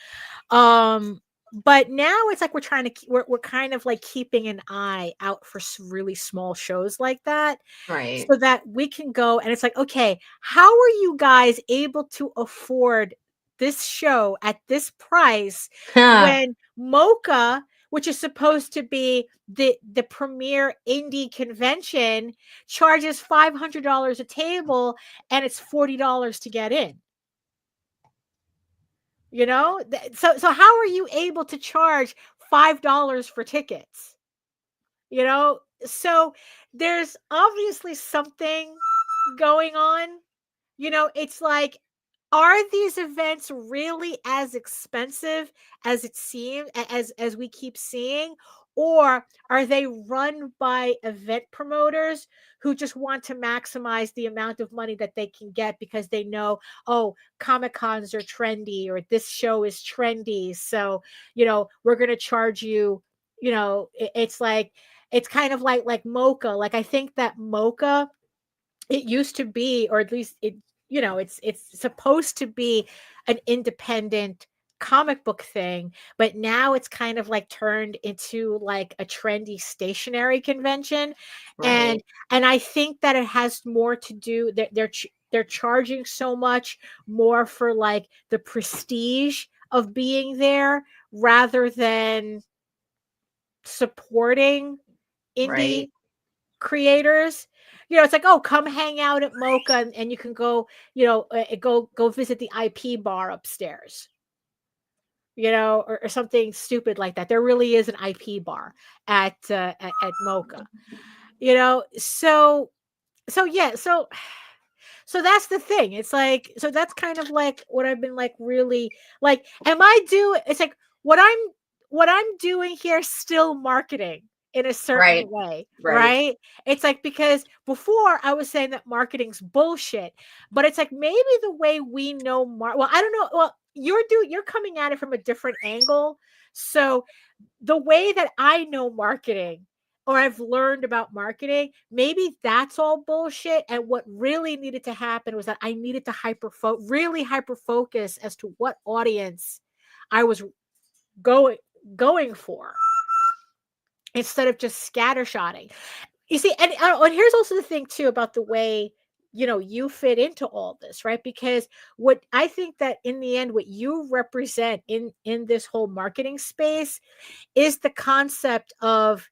but now it's like we're kind of like keeping an eye out for really small shows like that, right? So that we can go, and it's like, okay, how are you guys able to afford this show at this price when MoCA, which is supposed to be the premier indie convention, charges $500 a table and it's $40 to get in? So how are you able to charge $5 for tickets? you know? So there's obviously something going on. You know, it's like, are these events really as expensive as it seems, as we keep seeing? Or are they run by event promoters who just want to maximize the amount of money that they can get because they know, oh, Comic Cons are trendy or this show is trendy. So, you know, we're going to charge you, you know, it's like, it's kind of like Mocha. Like, I think that Mocha, it used to be, or at least it, you know, it's supposed to be an independent comic book thing, but now it's kind of like turned into like a trendy stationery convention. and Right. and I think that it has more to do that they're charging so much more for like the prestige of being there rather than supporting indie Right. creators. You know, it's like, oh, come hang out at Mocha, and you can go, you know, go visit the IP bar upstairs, you know, or something stupid like that. There really is an IP bar at Mocha, you know. So yeah, so that's the thing. It's like, so that's kind of like what I've been like really like, am I do it's like what I'm doing here still marketing in a certain Right. way, Right. right? It's like, because before I was saying that marketing's bullshit, but it's like maybe the way we know well, I don't know. Well, you're coming at it from a different angle. So the way that I know marketing, or I've learned about marketing, maybe that's all bullshit. And what really needed to happen was that I needed to really hyper focus as to what audience I was going going for, instead of just scattershotting. You see, and here's also the thing too about the way, you know, you fit into all this, right? Because what I think that in the end, what you represent in this whole marketing space is the concept of,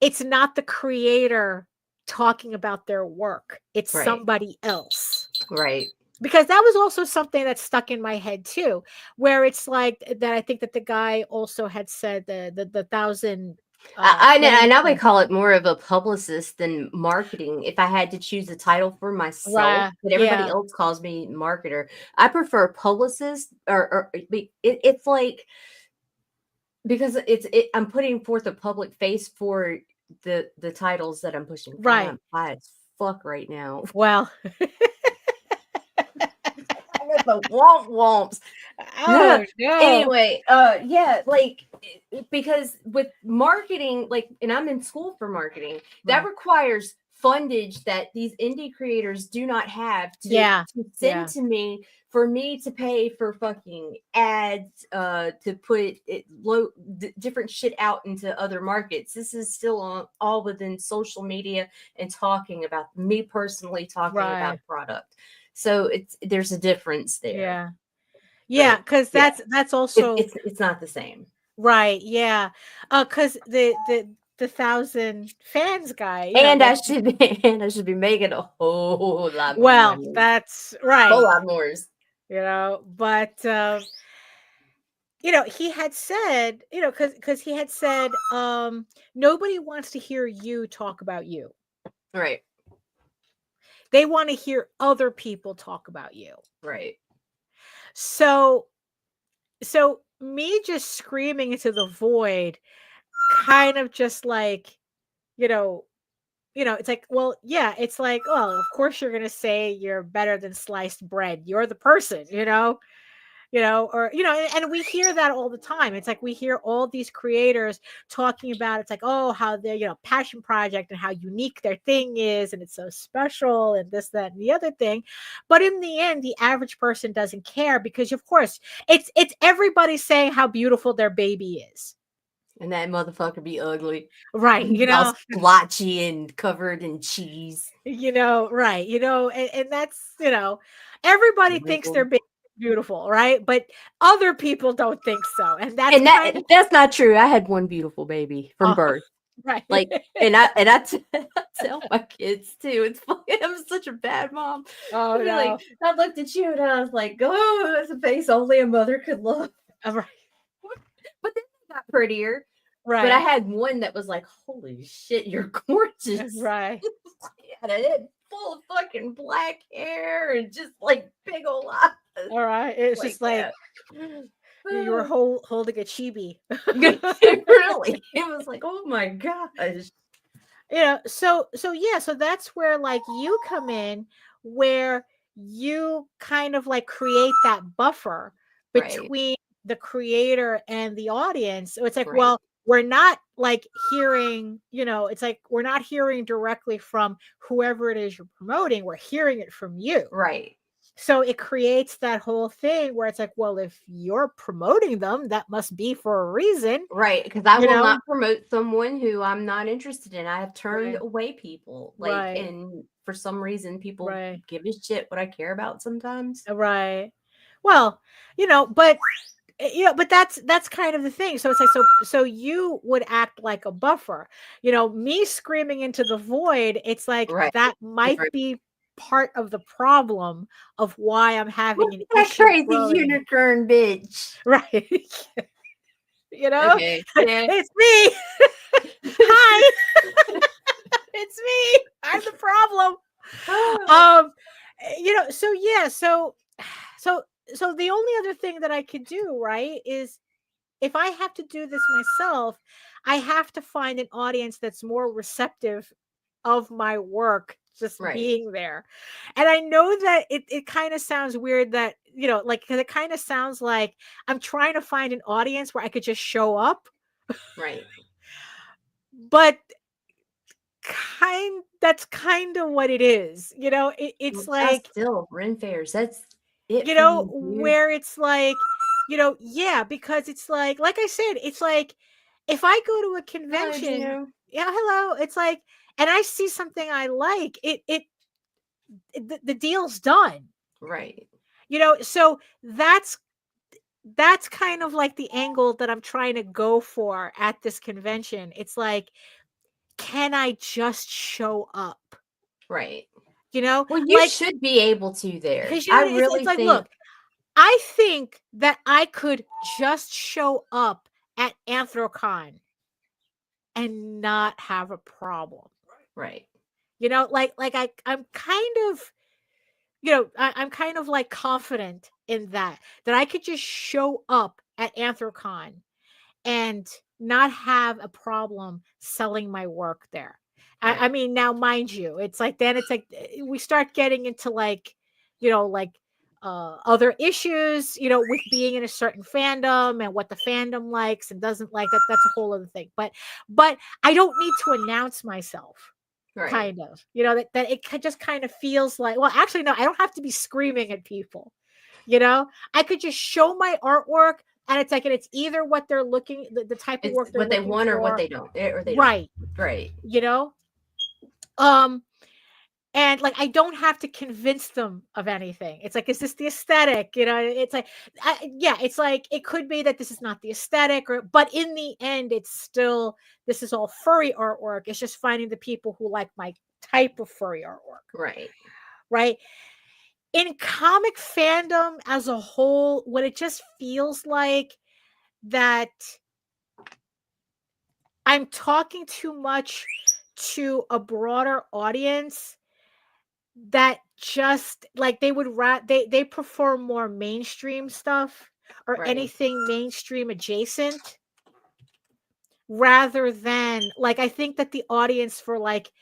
it's not the creator talking about their work, it's Right. somebody else. Right. Because that was also something that stuck in my head too, where it's like that. I think that the guy also had said the thousand I know, fan and I would club. call it more of a publicist than marketing if I had to choose a title for myself, Right. but everybody Yeah. else calls me marketer. I prefer publicist, it's like, because I'm putting forth a public face for the titles that I'm pushing. God, Right. I'm high as fuck right now. Well, I got the womp womps. oh no. Anyway, yeah, like, because with marketing, like, and I'm in school for marketing, that Right. requires fundage that these indie creators do not have Yeah. to send Yeah. to me, for me to pay for fucking ads, to put different shit out into other markets. This is still all within social media and talking about me personally, talking about Right. a product. So there's a difference there. Yeah. Yeah. But Because yeah, that's also it's not the same. right. Yeah. Because the thousand fans guy, you know, And like, I should be making a whole lot more well, money. that's Whole right. lot more. You know, but you know, he had said, you know, because he had said, nobody wants to hear you talk about you. Right. They want to hear other people talk about you. Right. So me just screaming into the void, kind of just like, you know, it's like, well, yeah, it's like, well, of course you're gonna say you're better than sliced bread. You're the person, or and we hear that all the time. It's like we hear all these creators talking about, it's like, oh, how they're, passion project and how unique their thing is, and it's so special, and this, that, and the other thing. But in the end, the average person doesn't care, because of course it's everybody saying how beautiful their baby is. And that motherfucker be ugly. Right. All splotchy and covered in cheese. Right. And that's, everybody thinks their baby is beautiful, right? But other people don't think so. And that's not true. I had one beautiful baby from birth. Right. Like, and I tell my kids too. It's funny. I'm such a bad mom. Oh, no. Like, I looked at you and I was like, oh, that's a face only a mother could love. Right. But then they got prettier. But I Right. had one that was like, holy shit, you're gorgeous. Right. He had a head full of fucking black hair and just like big old eyes All right. It's like just like that. you were holding a chibi. Really, it was like, oh my gosh. So yeah, so that's where like you come in, where you kind of like create that buffer Right, between the creator and the audience. So it's like, right, well, we're not like hearing, it's like we're not hearing directly from whoever it is you're promoting, we're hearing it from you. right. So it creates that whole thing where it's like, well, if you're promoting them, that must be for a reason, Right, because I you will know? not promote someone who I'm not interested in. I have turned Right, away people, like, right, and for some reason, people right, give a shit what I care about sometimes. right. Well, but but that's kind of the thing. So it's like, so you would act like a buffer. Me screaming into the void, it's like Right, that might different. be part of the problem of why I'm having What's an that issue crazy growing it. unicorn bitch? Right. Okay, yeah. It's me. Hi, it's me. I'm the problem. Um, so yeah, so so the only other thing that I could do, right, is if I have to do this myself, I have to find an audience that's more receptive of my work just Right. being there. And I know that it kind of sounds weird that, like, because it kind of sounds like I'm trying to find an audience where I could just show up, Right. but that's kind of what it is. It's Well, just like, still, Ren fairs. That's it for me, dude. where it's like, yeah, because it's like I said, it's like if I go to a Hello, convention, Gino. yeah, hello, it's like, and I see something I like, the deal's done. Right. So that's kind of like the angle that I'm trying to go for at this convention. It's like, can I just show up? Right. Well, you Like, should be able to there. because I it's really like, think look, I think that I could just show up at Anthrocon and not have a problem. right. Like I'm kind of, I'm kind of like confident in that I could just show up at Anthrocon and not have a problem selling my work there. I Right. mean, now mind you, it's like then it's like we start getting into like, like other issues, with being in a certain fandom and what the fandom likes and doesn't like. That's a whole other thing. But I don't need to announce myself. Right. Kind of, that it just kind of feels like, well, actually, no, I don't have to be screaming at people. I could just show my artwork, and it's like, and it's either what they're looking, the type of It's work they're what they looking want or what for, they don't. Or they don't. right? Right. You know, um, and like I don't have to convince them of anything. It's like, is this the aesthetic? It's like, yeah, it's like it could be that this is not the aesthetic, but in the end, it's still, this is all furry artwork. It's just finding the people who like my type of furry artwork, Right. right? In comic fandom as a whole, what it just feels like that I'm talking too much to a broader audience that just like they would they prefer more mainstream stuff or Right. anything mainstream adjacent rather than like, I think that the audience for like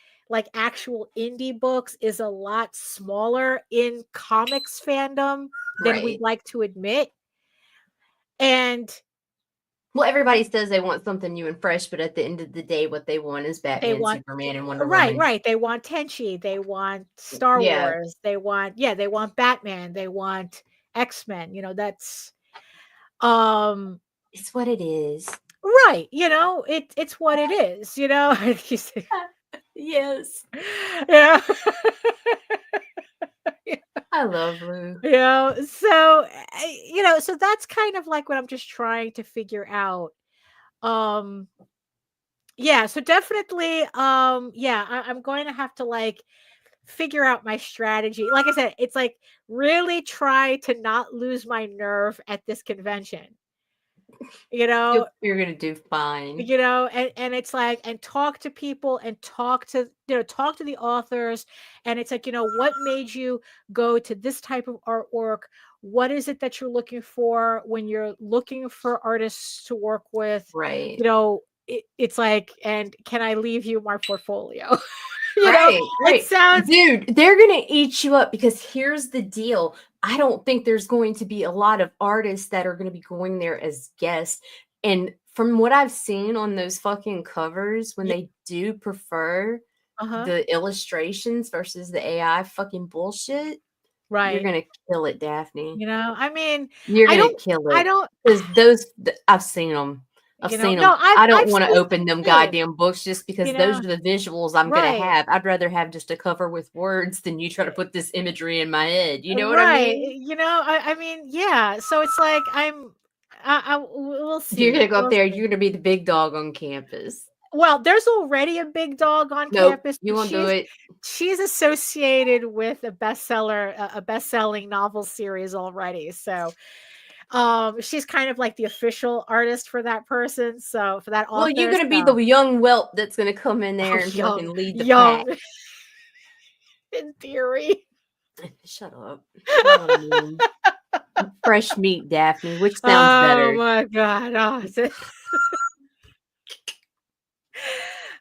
actual indie books is a lot smaller in comics fandom than we'd Right. like to admit. And Well, everybody says they want something new and fresh, but at the end of the day, what they want is they Batman, want, Superman, and Wonder right, Woman. right, they want Tenchi, they want Star Yeah. Wars, they want Batman, they want X-Men, that's It's what it is. right, it's what it is, Yes. yeah. I love Lou. So so that's kind of like what I'm just trying to figure out. Yeah, so definitely, yeah, I'm going to have to like figure out my strategy. Like I said, it's like really try to not lose my nerve at this convention. you know, You're gonna do fine. and it's like, and talk to people and talk to the authors, and it's like, what made you go to this type of artwork? What is it that you're looking for when you're looking for artists to work with? Right. It's like, and can I leave you my portfolio? Right. It sounds, dude, they're gonna eat you up, because here's the deal. I don't think there's going to be a lot of artists that are going to be going there as guests. And from what I've seen on those fucking covers, when they do prefer the illustrations versus the AI fucking bullshit, right, you're gonna kill it, Daphne. I mean, You're gonna kill it. Because I've seen them. I've seen them. no, I don't I've want to seen open them too. goddamn books just because those are the visuals I'm Right. gonna have. I'd rather have just a cover with words than you try to put this imagery in my head. You know what I mean? I mean, yeah. So it's like we'll see. You're gonna go We'll up there. see. You're gonna be the big dog on campus. Well, there's already a big dog on Nope, campus. you won't do it. She's associated with a best-selling novel series already. So she's kind of like the official artist for that person. So for that author. Well, you're gonna be the young whelp that's gonna come in there and fucking lead the pack. In theory. Shut up. You know what I mean? Fresh meat, Daphne, which sounds better. Oh my god.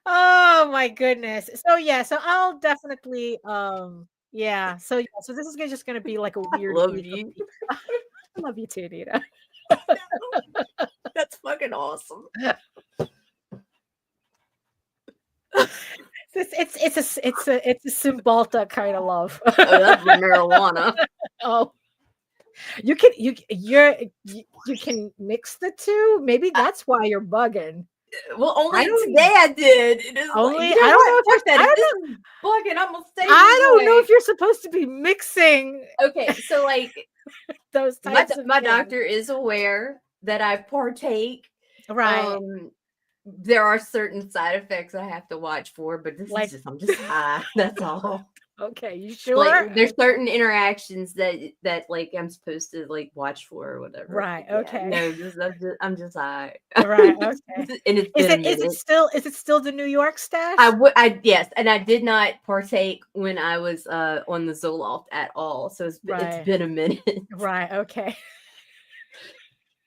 Oh my goodness. So I'll definitely so this is just gonna be like a weird. I love you. I love you too, Nita. That's fucking awesome. It's a Cymbalta kind of love. Oh, that's marijuana. Oh, you can mix the two. Maybe that's why you're bugging. Well, only today I did. It is only like, I don't know if that. Bugging. I'm gonna stay. I don't know if you're supposed to be mixing. Okay, so like those types of my doctor is aware that I partake. Right. There are certain side effects I have to watch for, but this is just I'm just high. That's all. Okay, you sure? Like there's certain interactions that like I'm supposed to like watch for or whatever. Right. Yeah, Okay. No, I'm just high. Right. Okay. And is it still the New York stash? Yes, and I did not partake when I was on the Zoloft at all. So it's been a minute. Right. Okay.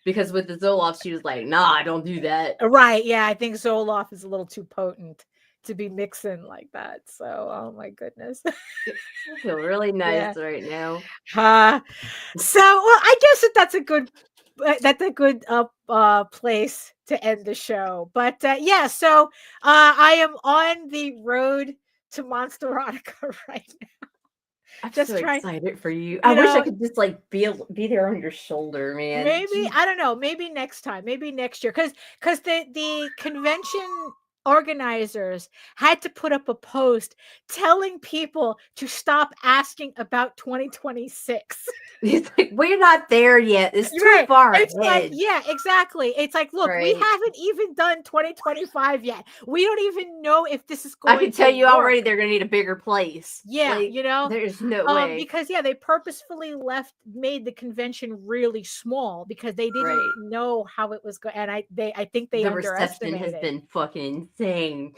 Because with the Zoloft, she was like, "Nah, don't do that." Right. Yeah, I think Zoloft is a little too potent to be mixing like that. So, oh my goodness. I feel really nice right now. So, well, I guess that's a good place to end the show. But so I am on the road to Monsterotica right now. I'm just so excited for you. I wish I could just like be there on your shoulder, man. Maybe I don't know. Maybe next time. Maybe next year. Because the convention organizers had to put up a post telling people to stop asking about 2026 It's like, we're not there yet. It's too far ahead. Like, yeah, exactly. It's like, look, we haven't even done 2025 yet. We don't even know if this is going to I can tell you already they're going to need a bigger place. Yeah, like, there's no way. Because they purposefully made the convention really small because they didn't know how it was going. And I think they underestimated. The reception has been fucking insane.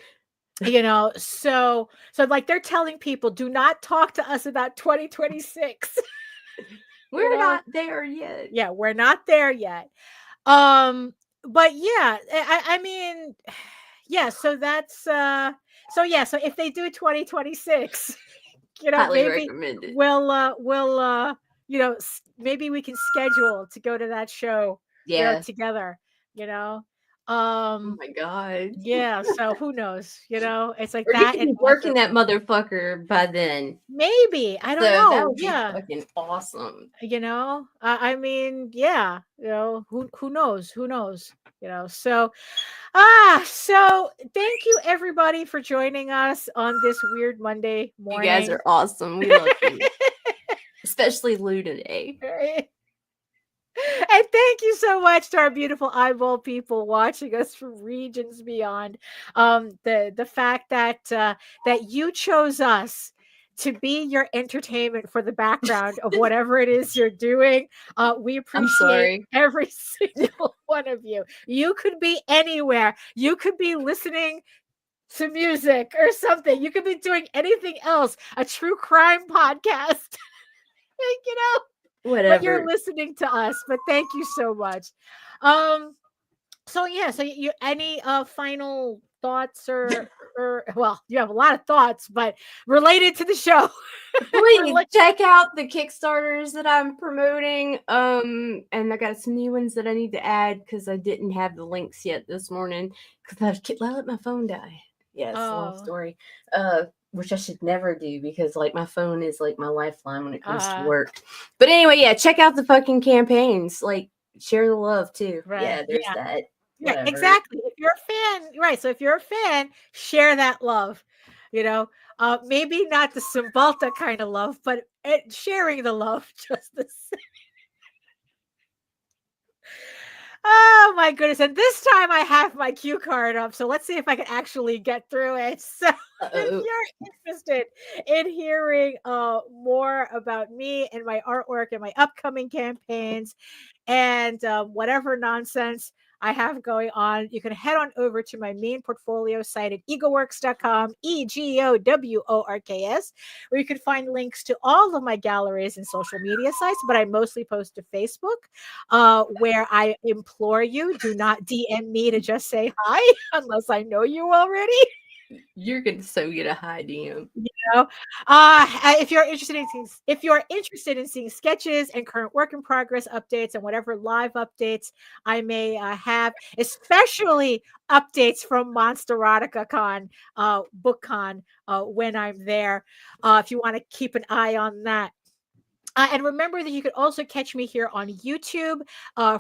So like they're telling people, do not talk to us about 2026. We're not there yet. Yeah, we're not there yet. But yeah, I mean, yeah, so that's so if they do 2026, maybe we'll maybe we can schedule to go to that show together, oh my god. Yeah, so who knows? It's like or that you can be working that motherfucker by then. Maybe. I don't know. That would be fucking awesome. I mean, yeah, who knows? Who knows? So so thank you everybody for joining us on this weird Monday morning. You guys are awesome. We love you. Especially Lou today. Right. And thank you so much to our beautiful eyeball people watching us from regions beyond. The fact that you chose us to be your entertainment for the background of whatever it is you're doing. We appreciate every single one of you. You could be anywhere. You could be listening to music or something. You could be doing anything else, a true crime podcast. Whatever. But you're listening to us. But thank you so much. So you any final thoughts or well, you have a lot of thoughts, but related to the show. Please check out the Kickstarters that I'm promoting. And I got some new ones that I need to add because I didn't have the links yet this morning because I let my phone die. Yeah, it's a long story. Which I should never do because like my phone is like my lifeline when it comes to work. But anyway, yeah, check out the fucking campaigns. Like share the love too. Right. Yeah, there's that. Yeah, exactly. If you're a fan, right? So if you're a fan, share that love. Maybe not the Cymbalta kind of love, but sharing the love just the same. Oh my goodness. And this time I have my cue card up. So let's see if I can actually get through it. So if you're interested in hearing more about me and my artwork and my upcoming campaigns and whatever nonsense I have going on, you can head on over to my main portfolio site at egoworks.com, EGOWORKS, where you can find links to all of my galleries and social media sites, but I mostly post to Facebook, where I implore you, do not DM me to just say hi unless I know you already. You're gonna so get a high DM. If you're interested in seeing sketches and current work in progress updates and whatever live updates I may have, especially updates from Monsterotica Con, BookCon, when I'm there, if you want to keep an eye on that. And remember that you could also catch me here on YouTube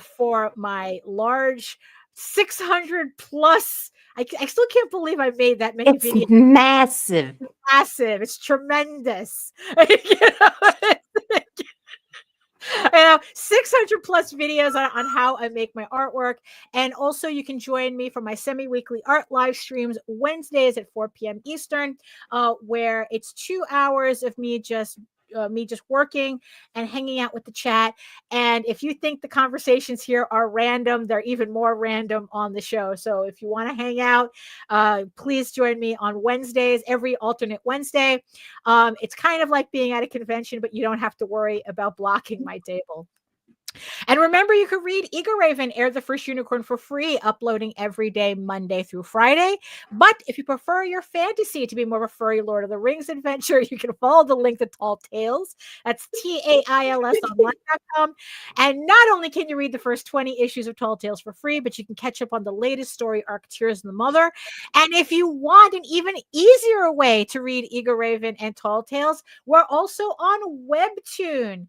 for my large 600 plus. I still can't believe I made that many videos. It's massive. Massive. It's tremendous. 600 plus videos on how I make my artwork. And also you can join me for my semi-weekly art live streams Wednesdays at 4 p.m. Eastern, where it's 2 hours of me just working and hanging out with the chat. And if you think the conversations here are random, they're even more random on the show. So if you want to hang out, please join me on Wednesdays, every alternate Wednesday. It's kind of like being at a convention, but you don't have to worry about blocking my table. And remember, you can read Ego Raven, Air the First Unicorn, for free, uploading every day, Monday through Friday. But if you prefer your fantasy to be more of a furry Lord of the Rings adventure, you can follow the link to Tall Tales. That's TAILSonline.com. And not only can you read the first 20 issues of Tall Tales for free, but you can catch up on the latest story arc, Tears in the Mother. And if you want an even easier way to read Ego Raven and Tall Tales, we're also on Webtoon.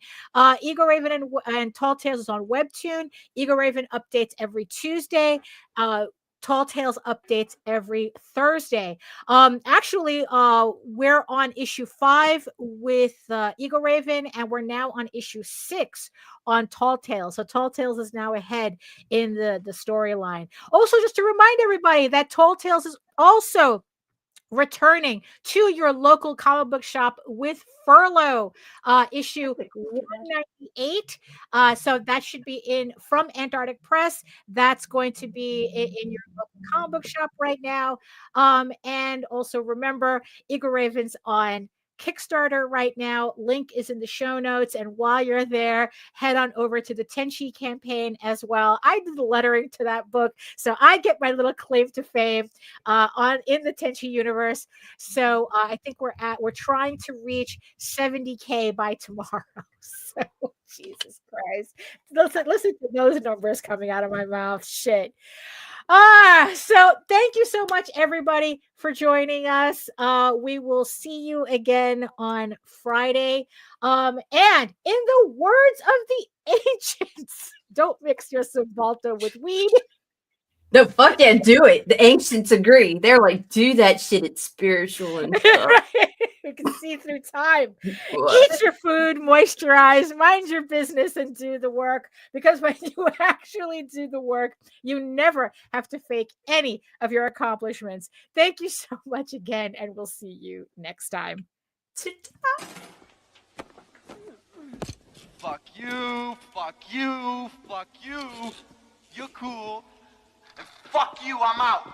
Ego Raven and Tall Tales is on Webtoon. Ego Raven updates every Tuesday. Tall Tales updates every Thursday. Actually, we're on issue 5 with Ego Raven, and we're now on issue 6 on Tall Tales. So Tall Tales is now ahead in the storyline. Also, just to remind everybody that Tall Tales is also returning to your local comic book shop with Furlough, issue 198. So that should be in from Antarctic Press. That's going to be in your local comic book shop right now. And also remember, Ego Raven's on Kickstarter right now. Link is in the show notes. And while you're there, head on over to the Tenchi campaign as well. I did the lettering to that book, so I get my little claim to fame in the Tenchi universe. So I think we're trying to reach 70K by tomorrow. So Jesus Christ. Listen to those numbers coming out of my mouth. Shit. So thank you so much, everybody, for joining us. We will see you again on Friday. And in the words of the ancients, don't mix your Cymbalta with weed. No, fuck yeah, do it. The ancients agree. They're like, do that shit. It's spiritual and stuff. You can see through time. Eat your food, moisturize, mind your business, and do the work. Because when you actually do the work, you never have to fake any of your accomplishments. Thank you so much again, and we'll see you next time. to die. Fuck you, fuck you, fuck you. You're cool. And fuck you, I'm out.